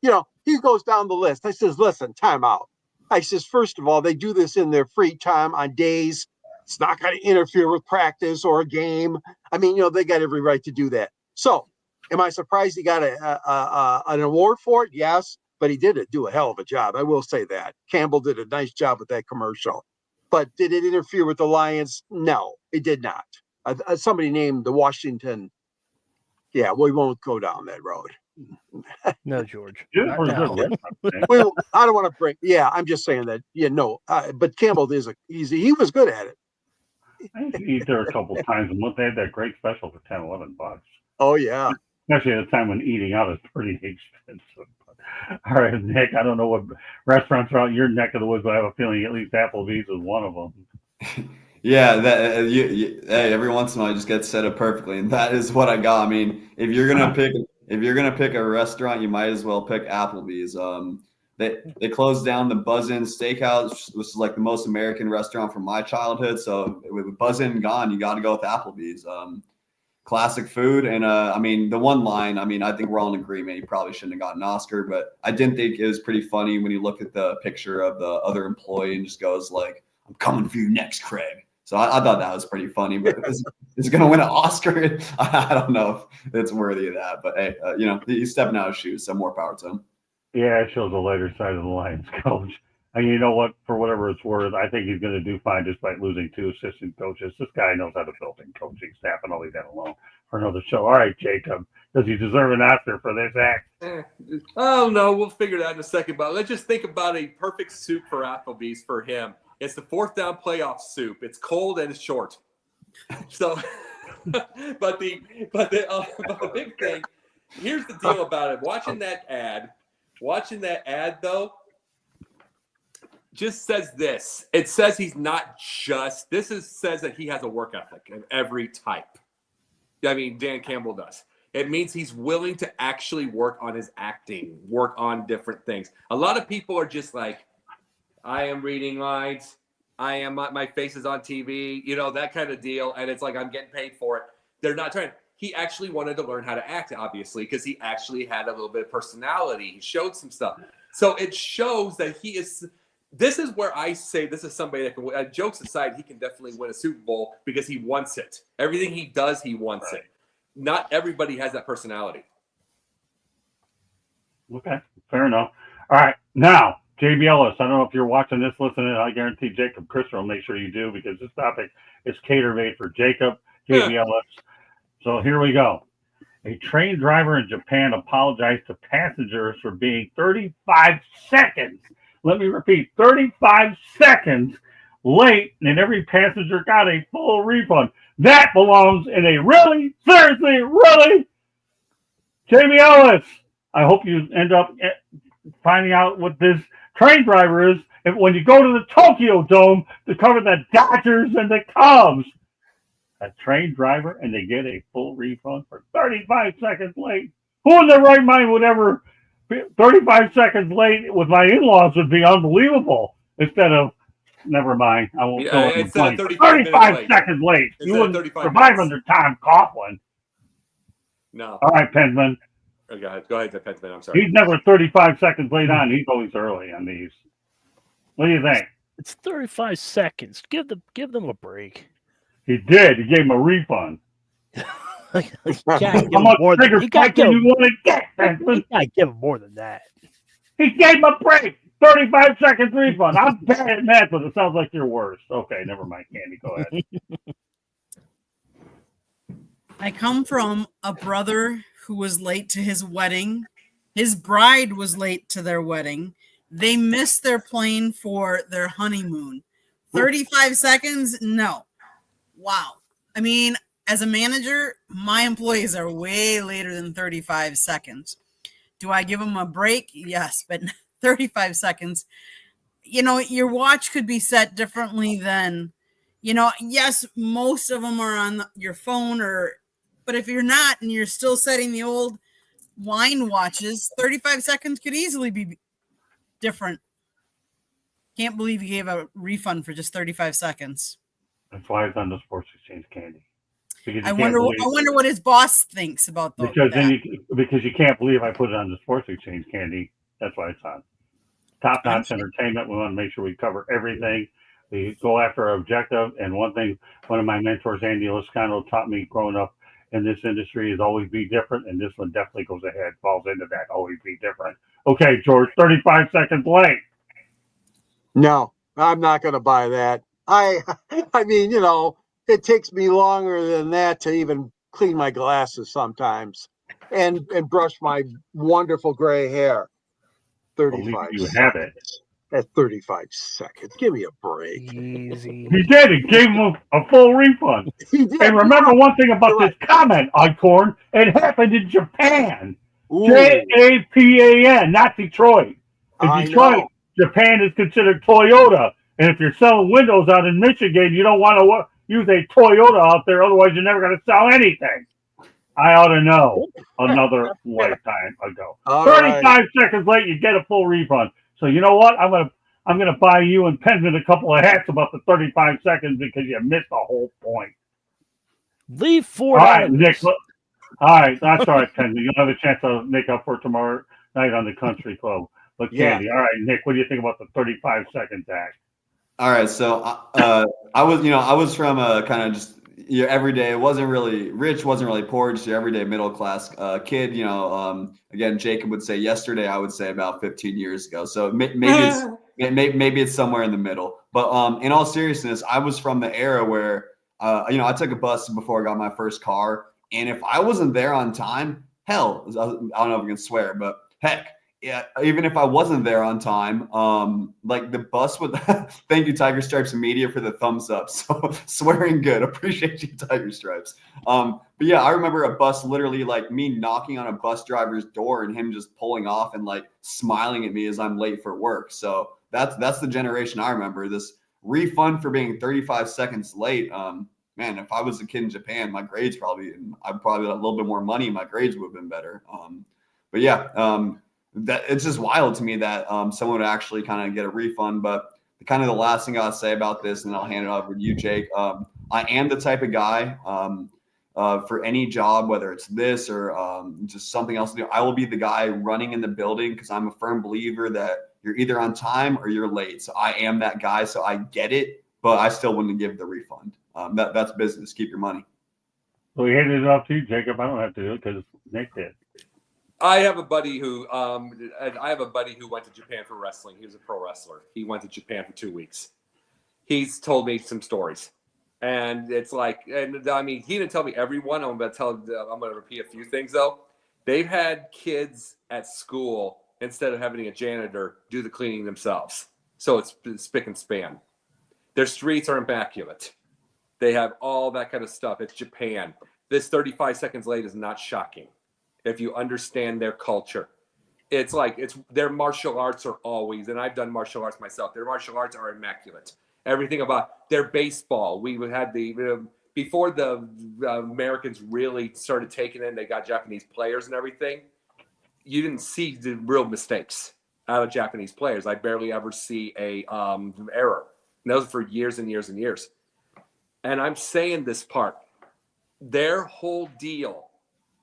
You know, he goes down the list." I says, "Listen, time out." I says, "First of all, they do this in their free time on days. It's not going to interfere with practice or a game. I mean, you know, they got every right to do that. So am I surprised he got an award for it? Yes. But he did do a hell of a job. I will say that. Campbell did a nice job with that commercial. But did it interfere with the Lions? No, it did not. Somebody named the Washington. Yeah, we won't go down that road. No, George. Yeah, Not pretty now. good. I don't want to bring. Yeah, I'm just saying that. Yeah, no. But Campbell is he was good at it. I used to eat there a couple times a month. They had that great special for $10, $11. Oh yeah. Especially at a time when eating out is pretty expensive. All right, Nick, I don't know what restaurants are out in your neck of the woods, but I have a feeling at least Applebee's is one of them. Yeah, that hey, every once in a while you just get set up perfectly, and that is what I got. I mean, if you're gonna pick a restaurant, you might as well pick Applebee's. They closed down the Buzz-In Steakhouse, which is like the most American restaurant from my childhood. So with Buzz-In gone, you got to go with Applebee's. Classic food, and I mean the one line. I mean, I think we're all in agreement. He probably shouldn't have gotten an Oscar, but I didn't think it was pretty funny when you look at the picture of the other employee and just goes like, "I'm coming for you next, Craig." So I thought that was pretty funny. But is it going to win an Oscar? I don't know if it's worthy of that. But hey, you know, he's stepping out of his shoes, so more power to him. Yeah, it shows the lighter side of the Lions coach. And you know what? For whatever it's worth, I think he's going to do fine despite losing 2 assistant coaches. This guy knows how to build a coaching staff, and I'll leave that alone for another show. All right, Jacob. Does he deserve an Oscar for this act? Oh, no. We'll figure that in a second. But let's just think about a perfect soup for Applebee's for him. It's the 4th down playoff soup. It's cold and it's short. So, but the big thing, here's the deal about it. Watching that ad, though, just says this. It says he's not just. Says that he has a work ethic of every type. I mean, Dan Campbell does. It means he's willing to actually work on his acting, work on different things. A lot of people are just like, I am reading lines. My face is on TV, that kind of deal. And it's like, I'm getting paid for it. They're not trying. He actually wanted to learn how to act, obviously, because he actually had a little bit of personality. He showed some stuff. So it shows that he is. This is where I say this is somebody that can, jokes aside, he can definitely win a Super Bowl because he wants it. Everything he does, he wants it. Not everybody has that personality. Okay, fair enough. All right, now, JB Ellis, I don't know if you're watching this, listening. I guarantee Jacob Christer will make sure you do because this topic is cater-made for Jacob, JB Ellis. So here we go. A train driver in Japan apologized to passengers for being 35 seconds. Let me repeat, 35 seconds late, and every passenger got a full refund. That belongs in a really, seriously, really, Jamie Ellis. I hope you end up finding out what this train driver is when you go to the Tokyo Dome to cover the Dodgers and the Cubs. A train driver, and they get a full refund for 35 seconds late. Who in their right mind would ever 35 seconds late with my in-laws would be unbelievable instead of, never mind. I won't go in the 35 seconds late. You wouldn't survive under Tom Coughlin. No. All right, Pensman. Oh, go ahead, Pensman. I'm sorry. He's never 35 seconds late on. He's always early on these. What do you think? It's 35 seconds. Give them a break. He did. He gave him a refund. How much bigger spike do you want to get, Pensman? You gotta give him more than that. He gave him a break. 35 seconds refund. I'm bad at math, but it sounds like you're worse. Okay, never mind, Candy. Go ahead. I come from a brother who was late to his wedding. His bride was late to their wedding. They missed their plane for their honeymoon. 35 seconds? No. Wow. I mean, as a manager, my employees are way later than 35 seconds. Do I give them a break? Yes, but 35 seconds. Your watch could be set differently than, yes, most of them are on your phone but if you're not and you're still setting the old wine watches, 35 seconds could easily be different. Can't believe you gave a refund for just 35 seconds. That's why it's on the Sports Exchange, Candy. I wonder what his boss thinks about that. Because you can't believe I put it on the Sports Exchange, Candy. That's why it's on. Top-notch entertainment. We want to make sure we cover everything. We go after our objective. And one of my mentors, Andy Lascano, taught me growing up in this industry is always be different. And this one definitely goes ahead, falls into that, always be different. Okay, George, 35 seconds late. No, I'm not going to buy that. I mean, it takes me longer than that to even clean my glasses sometimes and brush my wonderful gray hair. 35 you seconds. have it. At 35 seconds. Give me a break. Easy. He did. He gave him a full refund. He did. And remember one thing about this comment, Eichhorn. It happened in Japan. Ooh. Japan, not Detroit. In Detroit, Japan is considered Toyota. And if you're selling windows out in Michigan, you don't want to use a Toyota out there. Otherwise, you're never going to sell anything. I ought to know another lifetime ago. 35 seconds late, you get a full refund. So you know what? I'm gonna buy you and Pensman a couple of hats about the 35 seconds because you missed the whole point. Leave $4. All right, Nick. All right, that's all right, Pensman. You'll have a chance to make up for tomorrow night on the Country Club. But Candy, all right, Nick. What do you think about the 35 seconds act? All right, so I was from a kind of just everyday. It wasn't really rich, wasn't really poor, just your everyday middle class kid. Again, Jacob would say yesterday. I would say about 15 years ago. So maybe Maybe it's somewhere in the middle. But in all seriousness, I was from the era where, I took a bus before I got my first car. And if I wasn't there on time, hell, I don't know if I can swear, but heck, yeah, even if I wasn't there on time, like the bus would, thank you, Tiger Stripes Media, for the thumbs up. So swearing good. Appreciate you, Tiger Stripes. But yeah, I remember a bus literally like me knocking on a bus driver's door and him just pulling off and like smiling at me as I'm late for work. So that's the generation I remember. This refund for being 35 seconds late. Man, if I was a kid in Japan, my grades I'd probably a little bit more money. My grades would have been better. But yeah, that it's just wild to me that someone would actually kind of get a refund. But kind of the last thing I'll say about this, and then I'll hand it over to you, Jake. I am the type of guy for any job, whether it's this or just something else to do, I will be the guy running in the building because I'm a firm believer that you're either on time or you're late. So I am that guy. So I get it, but I still wouldn't give the refund. That's business. Keep your money. So we handed it off to you, Jacob. I don't have to do it because Nick did. I have a buddy who went to Japan for wrestling. He was a pro wrestler. He went to Japan for 2 weeks. He's told me some stories, and it's like, and I mean, he didn't tell me every one. I'm going to repeat a few things though. They've had kids at school, instead of having a janitor, do the cleaning themselves. So it's spick and span. Their streets are immaculate. They have all that kind of stuff. It's Japan. This 35 seconds late is not shocking if you understand their culture. It's like their martial arts are always, and I've done martial arts myself, their martial arts are immaculate. Everything about their baseball. We had before the Americans really started taking in, they got Japanese players and everything. You didn't see the real mistakes out of Japanese players. I barely ever see a error. And those for years and years and years. And I'm saying this part, their whole deal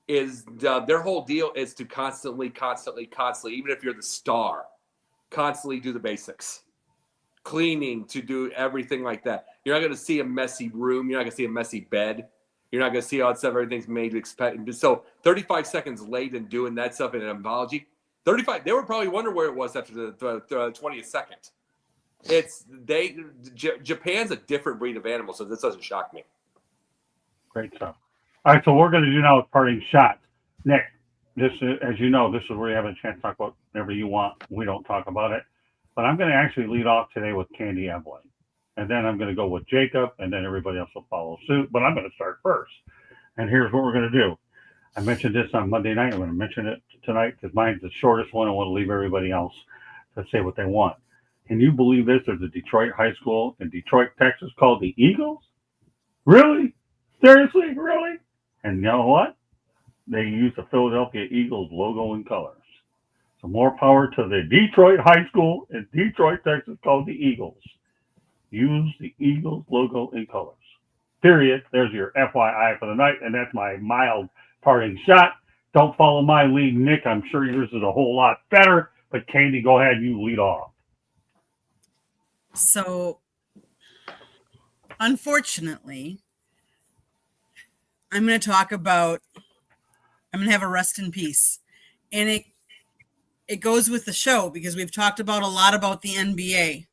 is to constantly, even if you're the star, constantly do the basics. Cleaning, to do everything like that. You're not going to see a messy room. You're not going to see a messy bed. You're not going to see all that stuff. Everything's made to expect. So 35 seconds late and doing that stuff in an apology, 35, they would probably wonder where it was after the 20th second. Japan's a different breed of animal, so this doesn't shock me. Great stuff. All right, so we're going to do now with parting shots. Nick, this is, as you know, this is where you have a chance to talk about whatever you want. We don't talk about it. But I'm going to actually lead off today with Candy Evelyn. And then I'm going to go with Jacob, and then everybody else will follow suit. But I'm going to start first. And here's what we're going to do. I mentioned this on Monday night. I'm going to mention it tonight because mine's the shortest one. I want to leave everybody else to say what they want. Can you believe this? There's a Detroit high school in Detroit, Texas called the Eagles? Really? Seriously? Really? And you know what? They use the Philadelphia Eagles logo and colors. So more power to the Detroit high school in Detroit, Texas called the Eagles. Use the Eagles logo and colors. Period. There's your FYI for the night, and that's my mild parting shot. Don't follow my lead, Nick. I'm sure yours is a whole lot better. But Candy, go ahead. You lead off. So, unfortunately, I'm going to talk about, I'm going to have a rest in peace. And it goes with the show because we've talked about a lot about the NBA.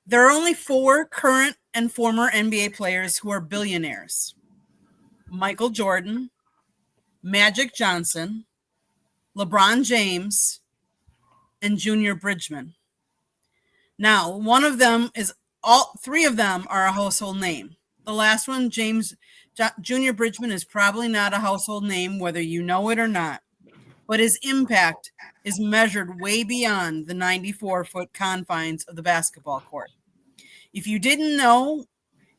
There are only 4 current and former NBA players who are billionaires. Michael Jordan, Magic Johnson, LeBron James, and Junior Bridgman. Now, one of them is all 3 of them are a household name. The last one, Junior Bridgman, is probably not a household name, whether you know it or not. But his impact is measured way beyond the 94-foot confines of the basketball court. If you didn't know,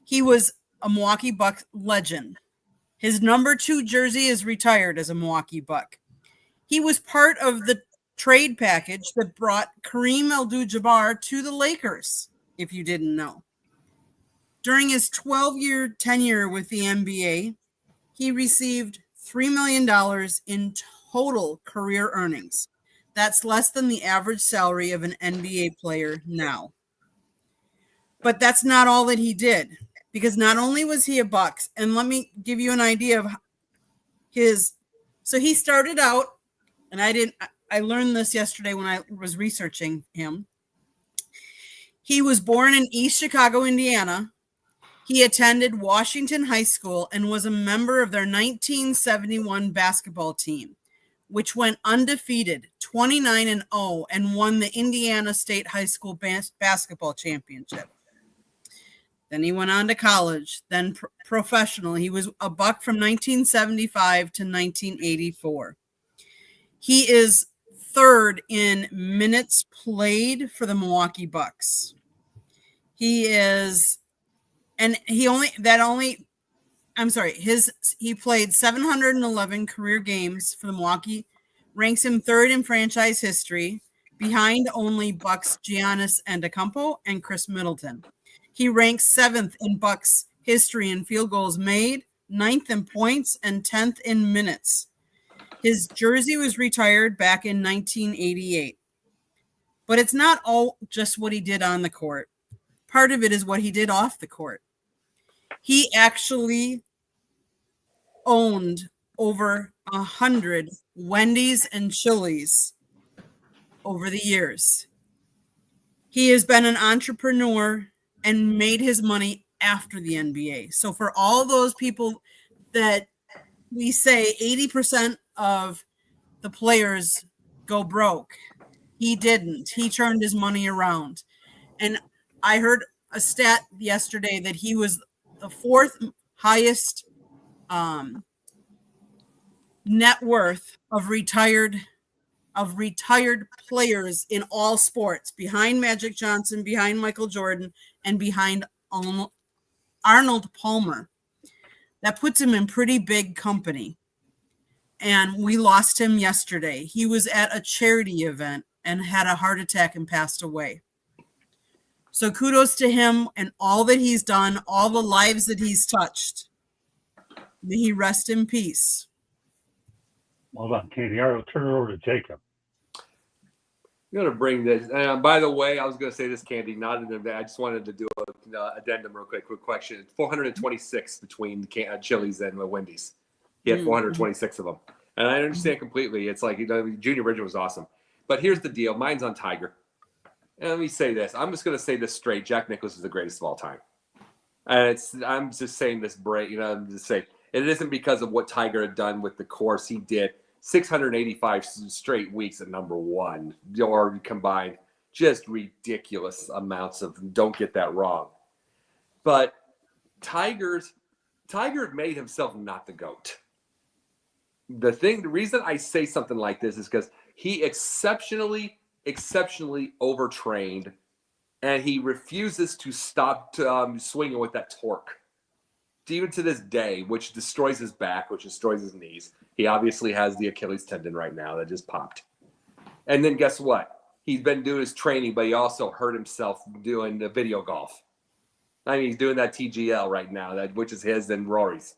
he was a Milwaukee Bucks legend. His number 2 jersey is retired as a Milwaukee Buck. He was part of the trade package that brought Kareem Abdul-Jabbar to the Lakers, if you didn't know. During his 12-year tenure with the NBA, he received $3 million in total career earnings. That's less than the average salary of an NBA player now. But that's not all that he did, because not only was he a Bucks, and let me give you an idea of his. So he started out, and I learned this yesterday when I was researching him. He was born in East Chicago, Indiana. He attended Washington High School and was a member of their 1971 basketball team, which went undefeated 29-0 and won the Indiana State High School basketball championship. Then he went on to college, then professional. He was a Buck from 1975 to 1984. He is third in minutes played for the Milwaukee Bucks. He played 711 career games for the Milwaukee, ranks him third in franchise history, behind only Bucks Giannis Antetokounmpo and Chris Middleton. He ranks seventh in Bucks history in field goals made, ninth in points, and 10th in minutes. His jersey was retired back in 1988. But it's not all just what he did on the court. Part of it is what he did off the court. He actually owned over 100 Wendy's and Chili's over the years. He has been an entrepreneur and made his money after the NBA. So for all those people that we say 80% of the players go broke, he didn't. He turned his money around. And I heard a stat yesterday that he was the fourth highest net worth of retired players in all sports, behind Magic Johnson, behind Michael Jordan, and behind Arnold Palmer. That puts him in pretty big company. And we lost him yesterday. He was at a charity event and had a heart attack and passed away. So kudos to him and all that he's done, all the lives that he's touched. May he rest in peace. What about Katie? I'll turn it over to Jacob. I'm going to bring this. By the way, I was going to say this, Candy, not in the, I just wanted to do an addendum real quick question. 426 between Chili's and Wendy's. He had 426 of them. And I understand completely. It's like, Junior Bridger was awesome. But here's the deal. Mine's on Tiger. And let me say this. I'm just going to say this straight. Jack Nicklaus is the greatest of all time. And I'm just saying this I'm just saying it isn't because of what Tiger had done with the course. He did 685 straight weeks at number one, or combined, just ridiculous amounts of, don't get that wrong. But Tiger made himself not the GOAT. The reason I say something like this is because he exceptionally overtrained, and he refuses to stop swinging with that torque. Even to this day, which destroys his back, which destroys his knees. He obviously has the Achilles tendon right now that just popped. And then guess what? He's been doing his training, but he also hurt himself doing the video golf. I mean, he's doing that TGL right now, which is his and Rory's.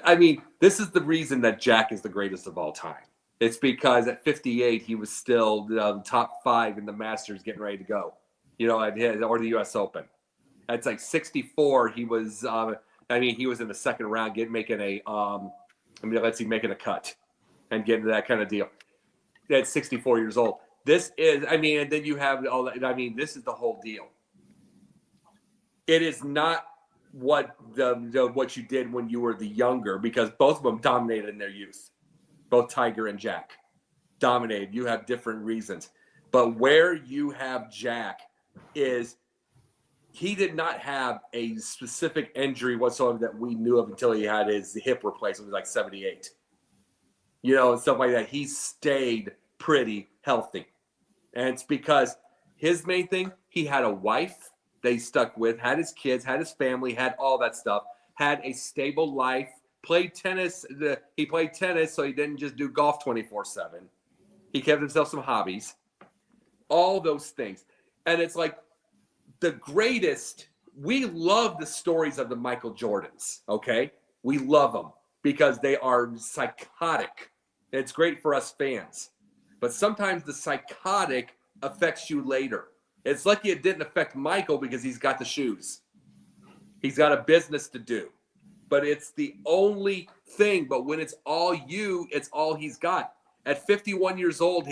I mean, this is the reason that Jack is the greatest of all time. It's because at 58, he was still top 5 in the Masters getting ready to go, or the U.S. Open. It's like 64. He was, he was in the second round making a cut and getting to that kind of deal. At 64 years old. This is, and then you have all that. This is the whole deal. It is not what you did when you were the younger, because both of them dominated in their youth. Both Tiger and Jack dominated. You have different reasons. But where you have Jack is he did not have a specific injury whatsoever that we knew of until he had his hip replaced. It was like 78. And stuff like that. He stayed pretty healthy. And it's because his main thing, he had a wife that he stuck with, had his kids, had his family, had all that stuff, had a stable life, played tennis. He played tennis, so he didn't just do golf 24/7. He kept himself some hobbies, all those things. And it's like the greatest. We love the stories of the Michael Jordans, okay? We love them because they are psychotic. It's great for us fans. But sometimes the psychotic affects you later. It's lucky it didn't affect Michael because he's got the shoes. He's got a business to do. But it's the only thing. But when it's all you, it's all he's got. At 51 years old,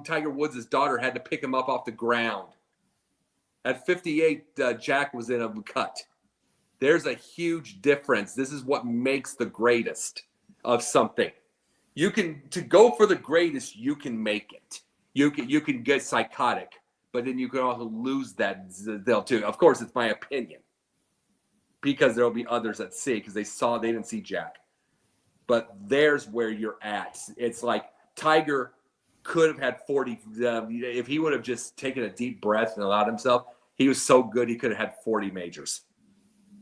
Tiger Woods' daughter had to pick him up off the ground. At 58, Jack was in a cut. There's a huge difference. This is what makes the greatest of something. To go for the greatest, you can make it. You can get psychotic, but then you can also lose that zeal too. Of course, it's my opinion, because there'll be others that see, because they didn't see Jack. But there's where you're at. It's like Tiger could have had 40. If he would have just taken a deep breath and allowed himself, he was so good he could have had 40 majors.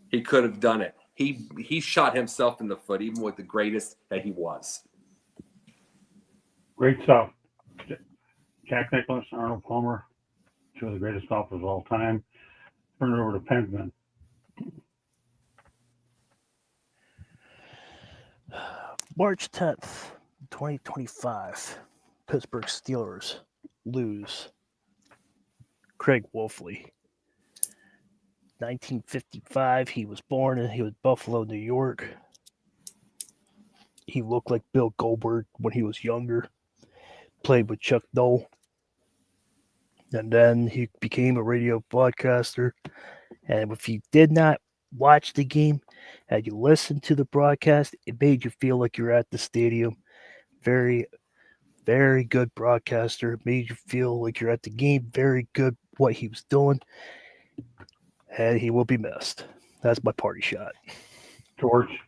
He could have done it. He shot himself in the foot, even with the greatest that he was. Great stuff. Jack Nicklaus, Arnold Palmer, two of the greatest golfers of all time. Turn it over to Pensman. March 10th, 2025. Pittsburgh Steelers lose Craig Wolfley. 1955, he was born and he was Buffalo, New York. He looked like Bill Goldberg when he was younger. Played with Chuck Noll. And then he became a radio broadcaster. And if you did not watch the game and you listened to the broadcast, it made you feel like you're at the stadium. Very, very good broadcaster. It made you feel like you're at the game. Very good what he was doing. And he will be missed. That's my party shot. George.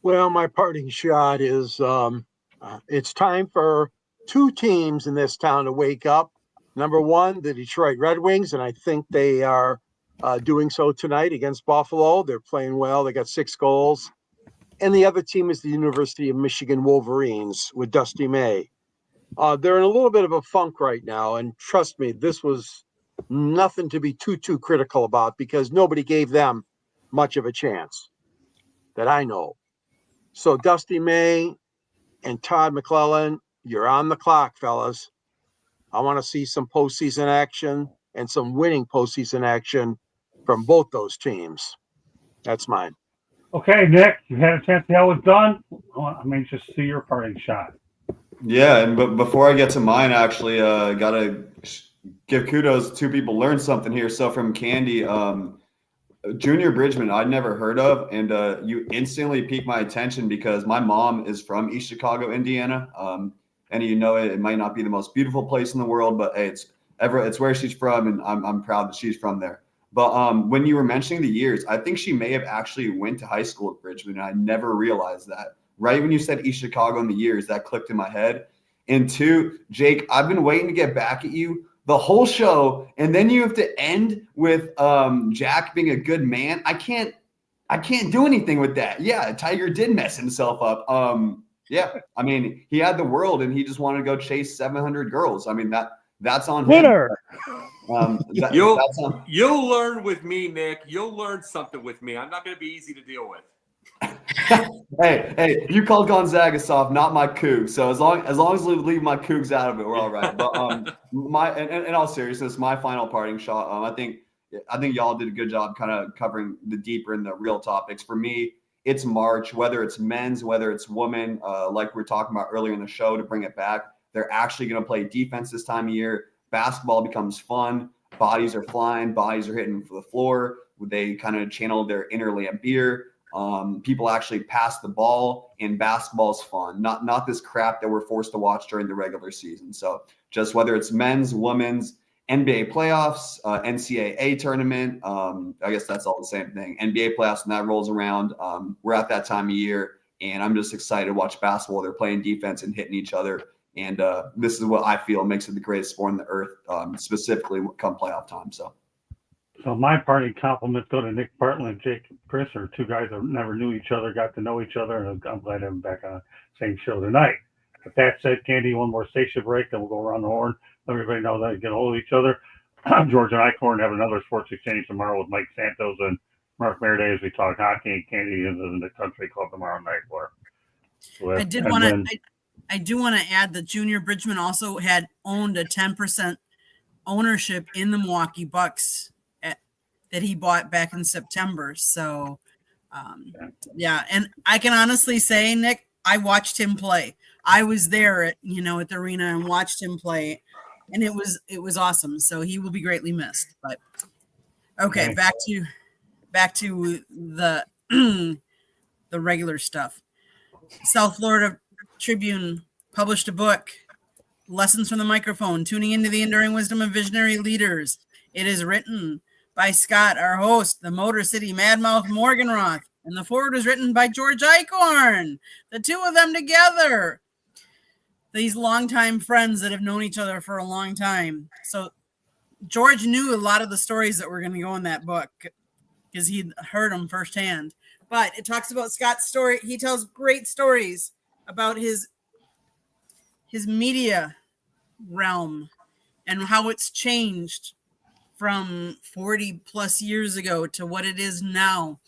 Well, my parting shot is it's time for two teams in this town to wake up. Number one, the Detroit Red Wings, and I think they are doing so tonight against Buffalo. They're playing well. They got 6 goals. And the other team is the University of Michigan Wolverines with Dusty May. They're in a little bit of a funk right now, and trust me, this was nothing to be too critical about, because nobody gave them much of a chance that I know. So Dusty May and Todd McClellan, you're on the clock, fellas. I want to see some postseason action and some winning postseason action from both those teams. That's mine. Okay, Nick, you had a chance to see how it was done. I mean, just see your parting shot. Yeah, and but before I get to mine, actually, gotta give kudos to 2 people. Learned something here. So from Candy, Junior Bridgman, I'd never heard of, and you instantly piqued my attention because my mom is from East Chicago, Indiana. And you know, it might not be the most beautiful place in the world, but hey, it's where she's from, and I'm proud that she's from there. But when you were mentioning the years, I think she may have actually went to high school at Bridgman, and I never realized that. Right when you said East Chicago and the years, that clicked in my head. And 2, Jake, I've been waiting to get back at you the whole show, and then you have to end with Jack being a good man. I can't do anything with that. Yeah, Tiger did mess himself up. Yeah, I mean, he had the world, and he just wanted to go chase 700 girls. I mean, that's on him. Winner. You'll learn with me, Nick. You'll learn something with me. I'm not going to be easy to deal with. Hey, you called Gonzaga soft, not my Cougs. So as long as we leave my Cougs out of it, we're all right. But in all seriousness, my final parting shot. I think y'all did a good job kind of covering the deeper and the real topics. For me, it's March, whether it's men's, whether it's women, like we were talking about earlier in the show, to bring it back. They're actually going to play defense this time of year. Basketball becomes fun. Bodies are flying. Bodies are hitting for the floor. They kind of channel their inner Lambeer. People actually pass the ball, and basketball's fun. Not this crap that we're forced to watch during the regular season. So just whether it's men's, women's, NBA playoffs, NCAA tournament, I guess that's all the same thing. NBA playoffs, and that rolls around. We're at that time of year, and I'm just excited to watch basketball. They're playing defense and hitting each other. And this is what I feel makes it the greatest sport on the earth, specifically come playoff time. So my parting compliments go to Nick Bartlett and Jake Chris, are 2 guys that never knew each other, got to know each other, and I'm glad to have them back on the same show tonight. With that said, Candy, one more station break, then we'll go around the horn. Let everybody know that you get a hold of each other. George and Eichhorn have another sports exchange tomorrow with Mike Santos and Mark Meriday as we talk hockey, and Candy is in the country club tomorrow night for. I do want to add that Junior Bridgman also had owned a 10% ownership in the Milwaukee Bucks that he bought back in September. So, yeah. And I can honestly say, Nick, I watched him play. I was there at the arena and watched him play, and it was awesome. So he will be greatly missed. But okay, back to the the regular stuff. South Florida Tribune published a book, Lessons from the Microphone, Tuning into the Enduring Wisdom of Visionary Leaders. It is written by Scott, our host, the Motor City Madmouth Morgenroth, and the foreword was written by George Eichhorn. The two of them together. These longtime friends that have known each other for a long time. So George knew a lot of the stories that were going to go in that book because he'd heard them firsthand. But it talks about Scott's story. He tells great stories about his media realm and how it's changed from 40 plus years ago to what it is now.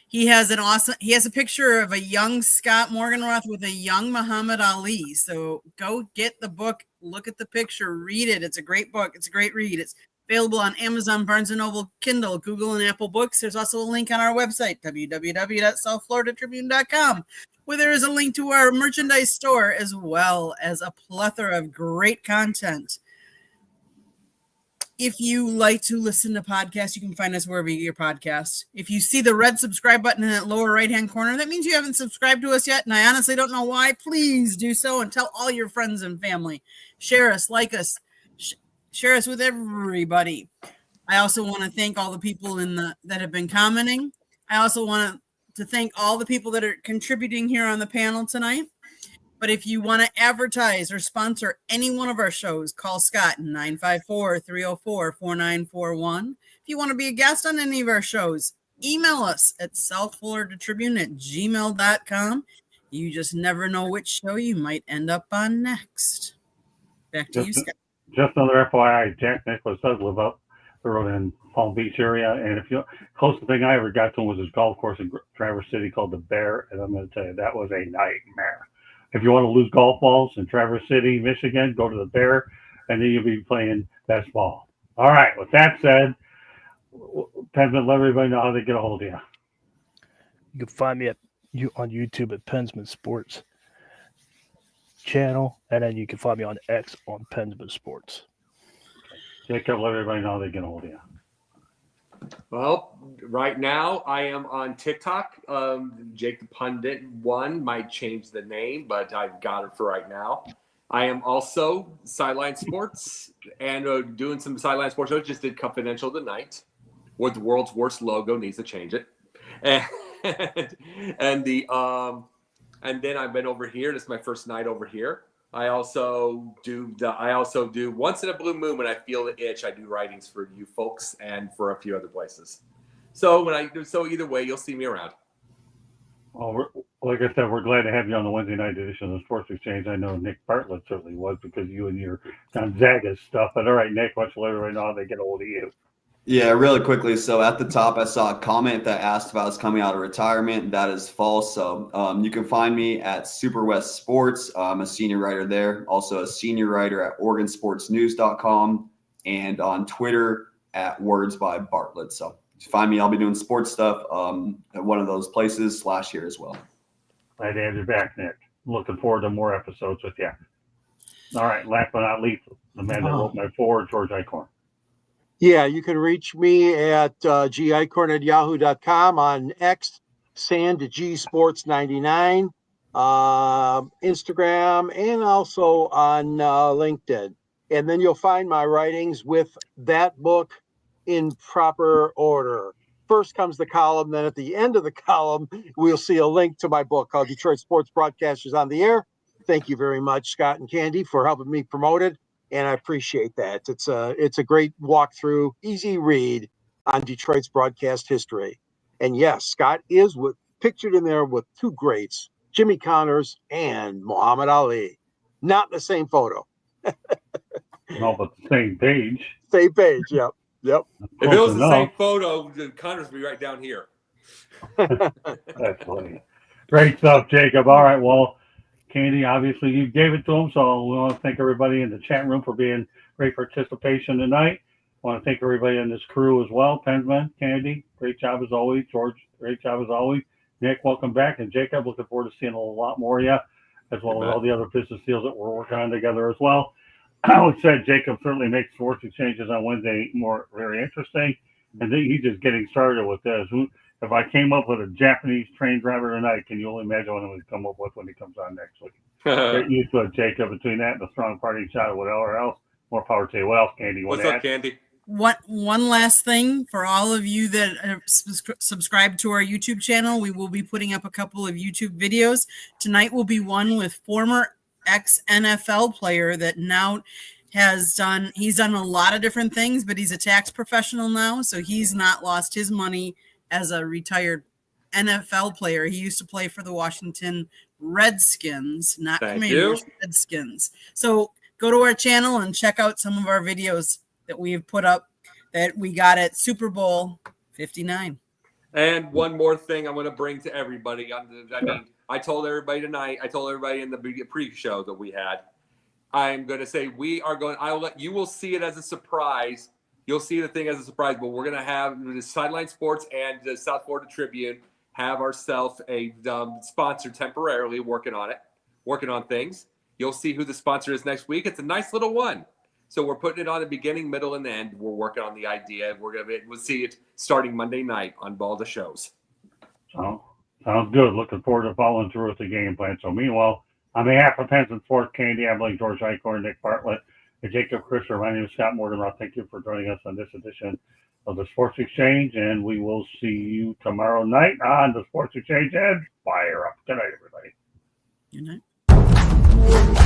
He has a picture of a young Scott Morgenroth with a young Muhammad Ali. So go get the book, look at the picture, read it. It's a great book. It's a great read. It's available on Amazon, Barnes & Noble, Kindle, Google, and Apple Books. There's also a link on our website, www.southfloridatribune.com, where there is a link to our merchandise store as well as a plethora of great content. If you like to listen to podcasts, you can find us wherever you get your podcasts. If you see the red subscribe button in that lower right-hand corner, that means you haven't subscribed to us yet, and I honestly don't know why. Please do so and tell all your friends and family. Share us, like us, share us with everybody. I also want to thank all the people that have been commenting. I also want to thank all the people that are contributing here on the panel tonight. But if you want to advertise or sponsor any one of our shows, call Scott 954-304-4941. If you want to be a guest on any of our shows, email us at southfloridatribune@gmail.com. You just never know which show you might end up on next. Back to you, Scott. Just another FYI, Jack Nicklaus does live up the road in Palm Beach area, and if you closest thing I ever got to him was his golf course in Traverse City called the Bear, and I'm going to tell you that was a nightmare. If you want to lose golf balls in Traverse City, Michigan, go to the Bear, and then you'll be playing best ball. All right. With that said, Pensman, let everybody know how they get a hold of you. You can find me on YouTube at Pensman Sports channel, and then you can find me on X on Pensman Sports. Jacob, let everybody know how they get a hold of you. Well, right now I am on TikTok. Jake the Pundit 1 might change the name, but I've got it for right now. I am also Sideline Sports and doing some Sideline Sports shows. Just did Confidential tonight. What the world's worst logo needs to change it. And then I've been over here. This is my first night over here. I also do once in a blue moon when I feel the itch. I do writings for you folks and for a few other places. So either way, you'll see me around. Well, like I said, we're glad to have you on the Wednesday night edition of the Sports Exchange. I know Nick Bartlett certainly was because you and your Gonzaga stuff. But all right, Nick, why don't you let everybody know how they get a hold of you? Yeah, really quickly. So at the top, I saw a comment that asked if I was coming out of retirement. That is false. So you can find me at Super West Sports. I'm a senior writer there. Also a senior writer at OregonSportsNews.com and on Twitter at Words by Bartlett. So if you find me, I'll be doing sports stuff at one of those places / here as well. Glad to have you back, Nick. Looking forward to more episodes with you. All right, last but not least, the man that wrote my forward, George Eichhorn. Yeah, you can reach me at gicorn@yahoo.com, on X, SandGSports99, Instagram, and also on LinkedIn. And then you'll find my writings with that book in proper order. First comes the column, then at the end of the column, we'll see a link to my book called Detroit Sports Broadcasters on the Air. Thank you very much, Scott and Candy, for helping me promote it. And I appreciate that. It's a great walkthrough, easy read on Detroit's broadcast history. And yes, Scott is pictured in there with two greats, Jimmy Connors and Muhammad Ali. Not in the same photo. No, but the same page. Same page, yep. If it was the same photo, Connors would be right down here. That's funny. Great stuff, Jacob. All right, well, Candy, obviously you gave it to him, so we want to thank everybody in the chat room for being great participation tonight. I want to thank everybody in this crew as well. Pensman, Candy, great job as always. George, great job as always. Nick, welcome back. And Jacob, looking forward to seeing a lot more of you, as well as all the other business deals that we're working on together as well. I would say Jacob certainly makes sports exchanges on Wednesday more very interesting. And then he's just getting started with this. If I came up with a Japanese train driver tonight, can you only imagine what he'll come up with when he comes on next week? Get used to it, Jacob. Between that and the strong party shot of whatever else, more power to you. What else, Candy? What's up, Candy? One last thing for all of you that have subscribed to our YouTube channel, we will be putting up a couple of YouTube videos. Tonight will be one with former ex-NFL player that now he's done a lot of different things, but he's a tax professional now, so he's not lost his money as a retired NFL player. He used to play for the Washington Redskins, not Commanders, Redskins. So go to our channel and check out some of our videos that we have put up that we got at Super Bowl 59. And one more thing I'm going to bring to everybody. I told everybody tonight, I told everybody in the pre-show that we had, I'm going to say you will see it as a surprise. You'll see the thing as a surprise, but we're going to have the Sideline Sports and the South Florida Tribune have ourselves a sponsor temporarily working on things. You'll see who the sponsor is next week. It's a nice little one. So we're putting it on the beginning, middle, and end. We're working on the idea. We'll see it starting Monday night on all the shows. So, sounds good. Looking forward to following through with the game plan. So meanwhile, on behalf of Penson Sports, Candy, I believe George Eichhorn, Nick Bartlett, and Jacob Christopher, my name is Scott Mortimer. Thank you for joining us on this edition of the Sports Exchange, and we will see you tomorrow night on the Sports Exchange, and fire up. Good night, everybody. Good night.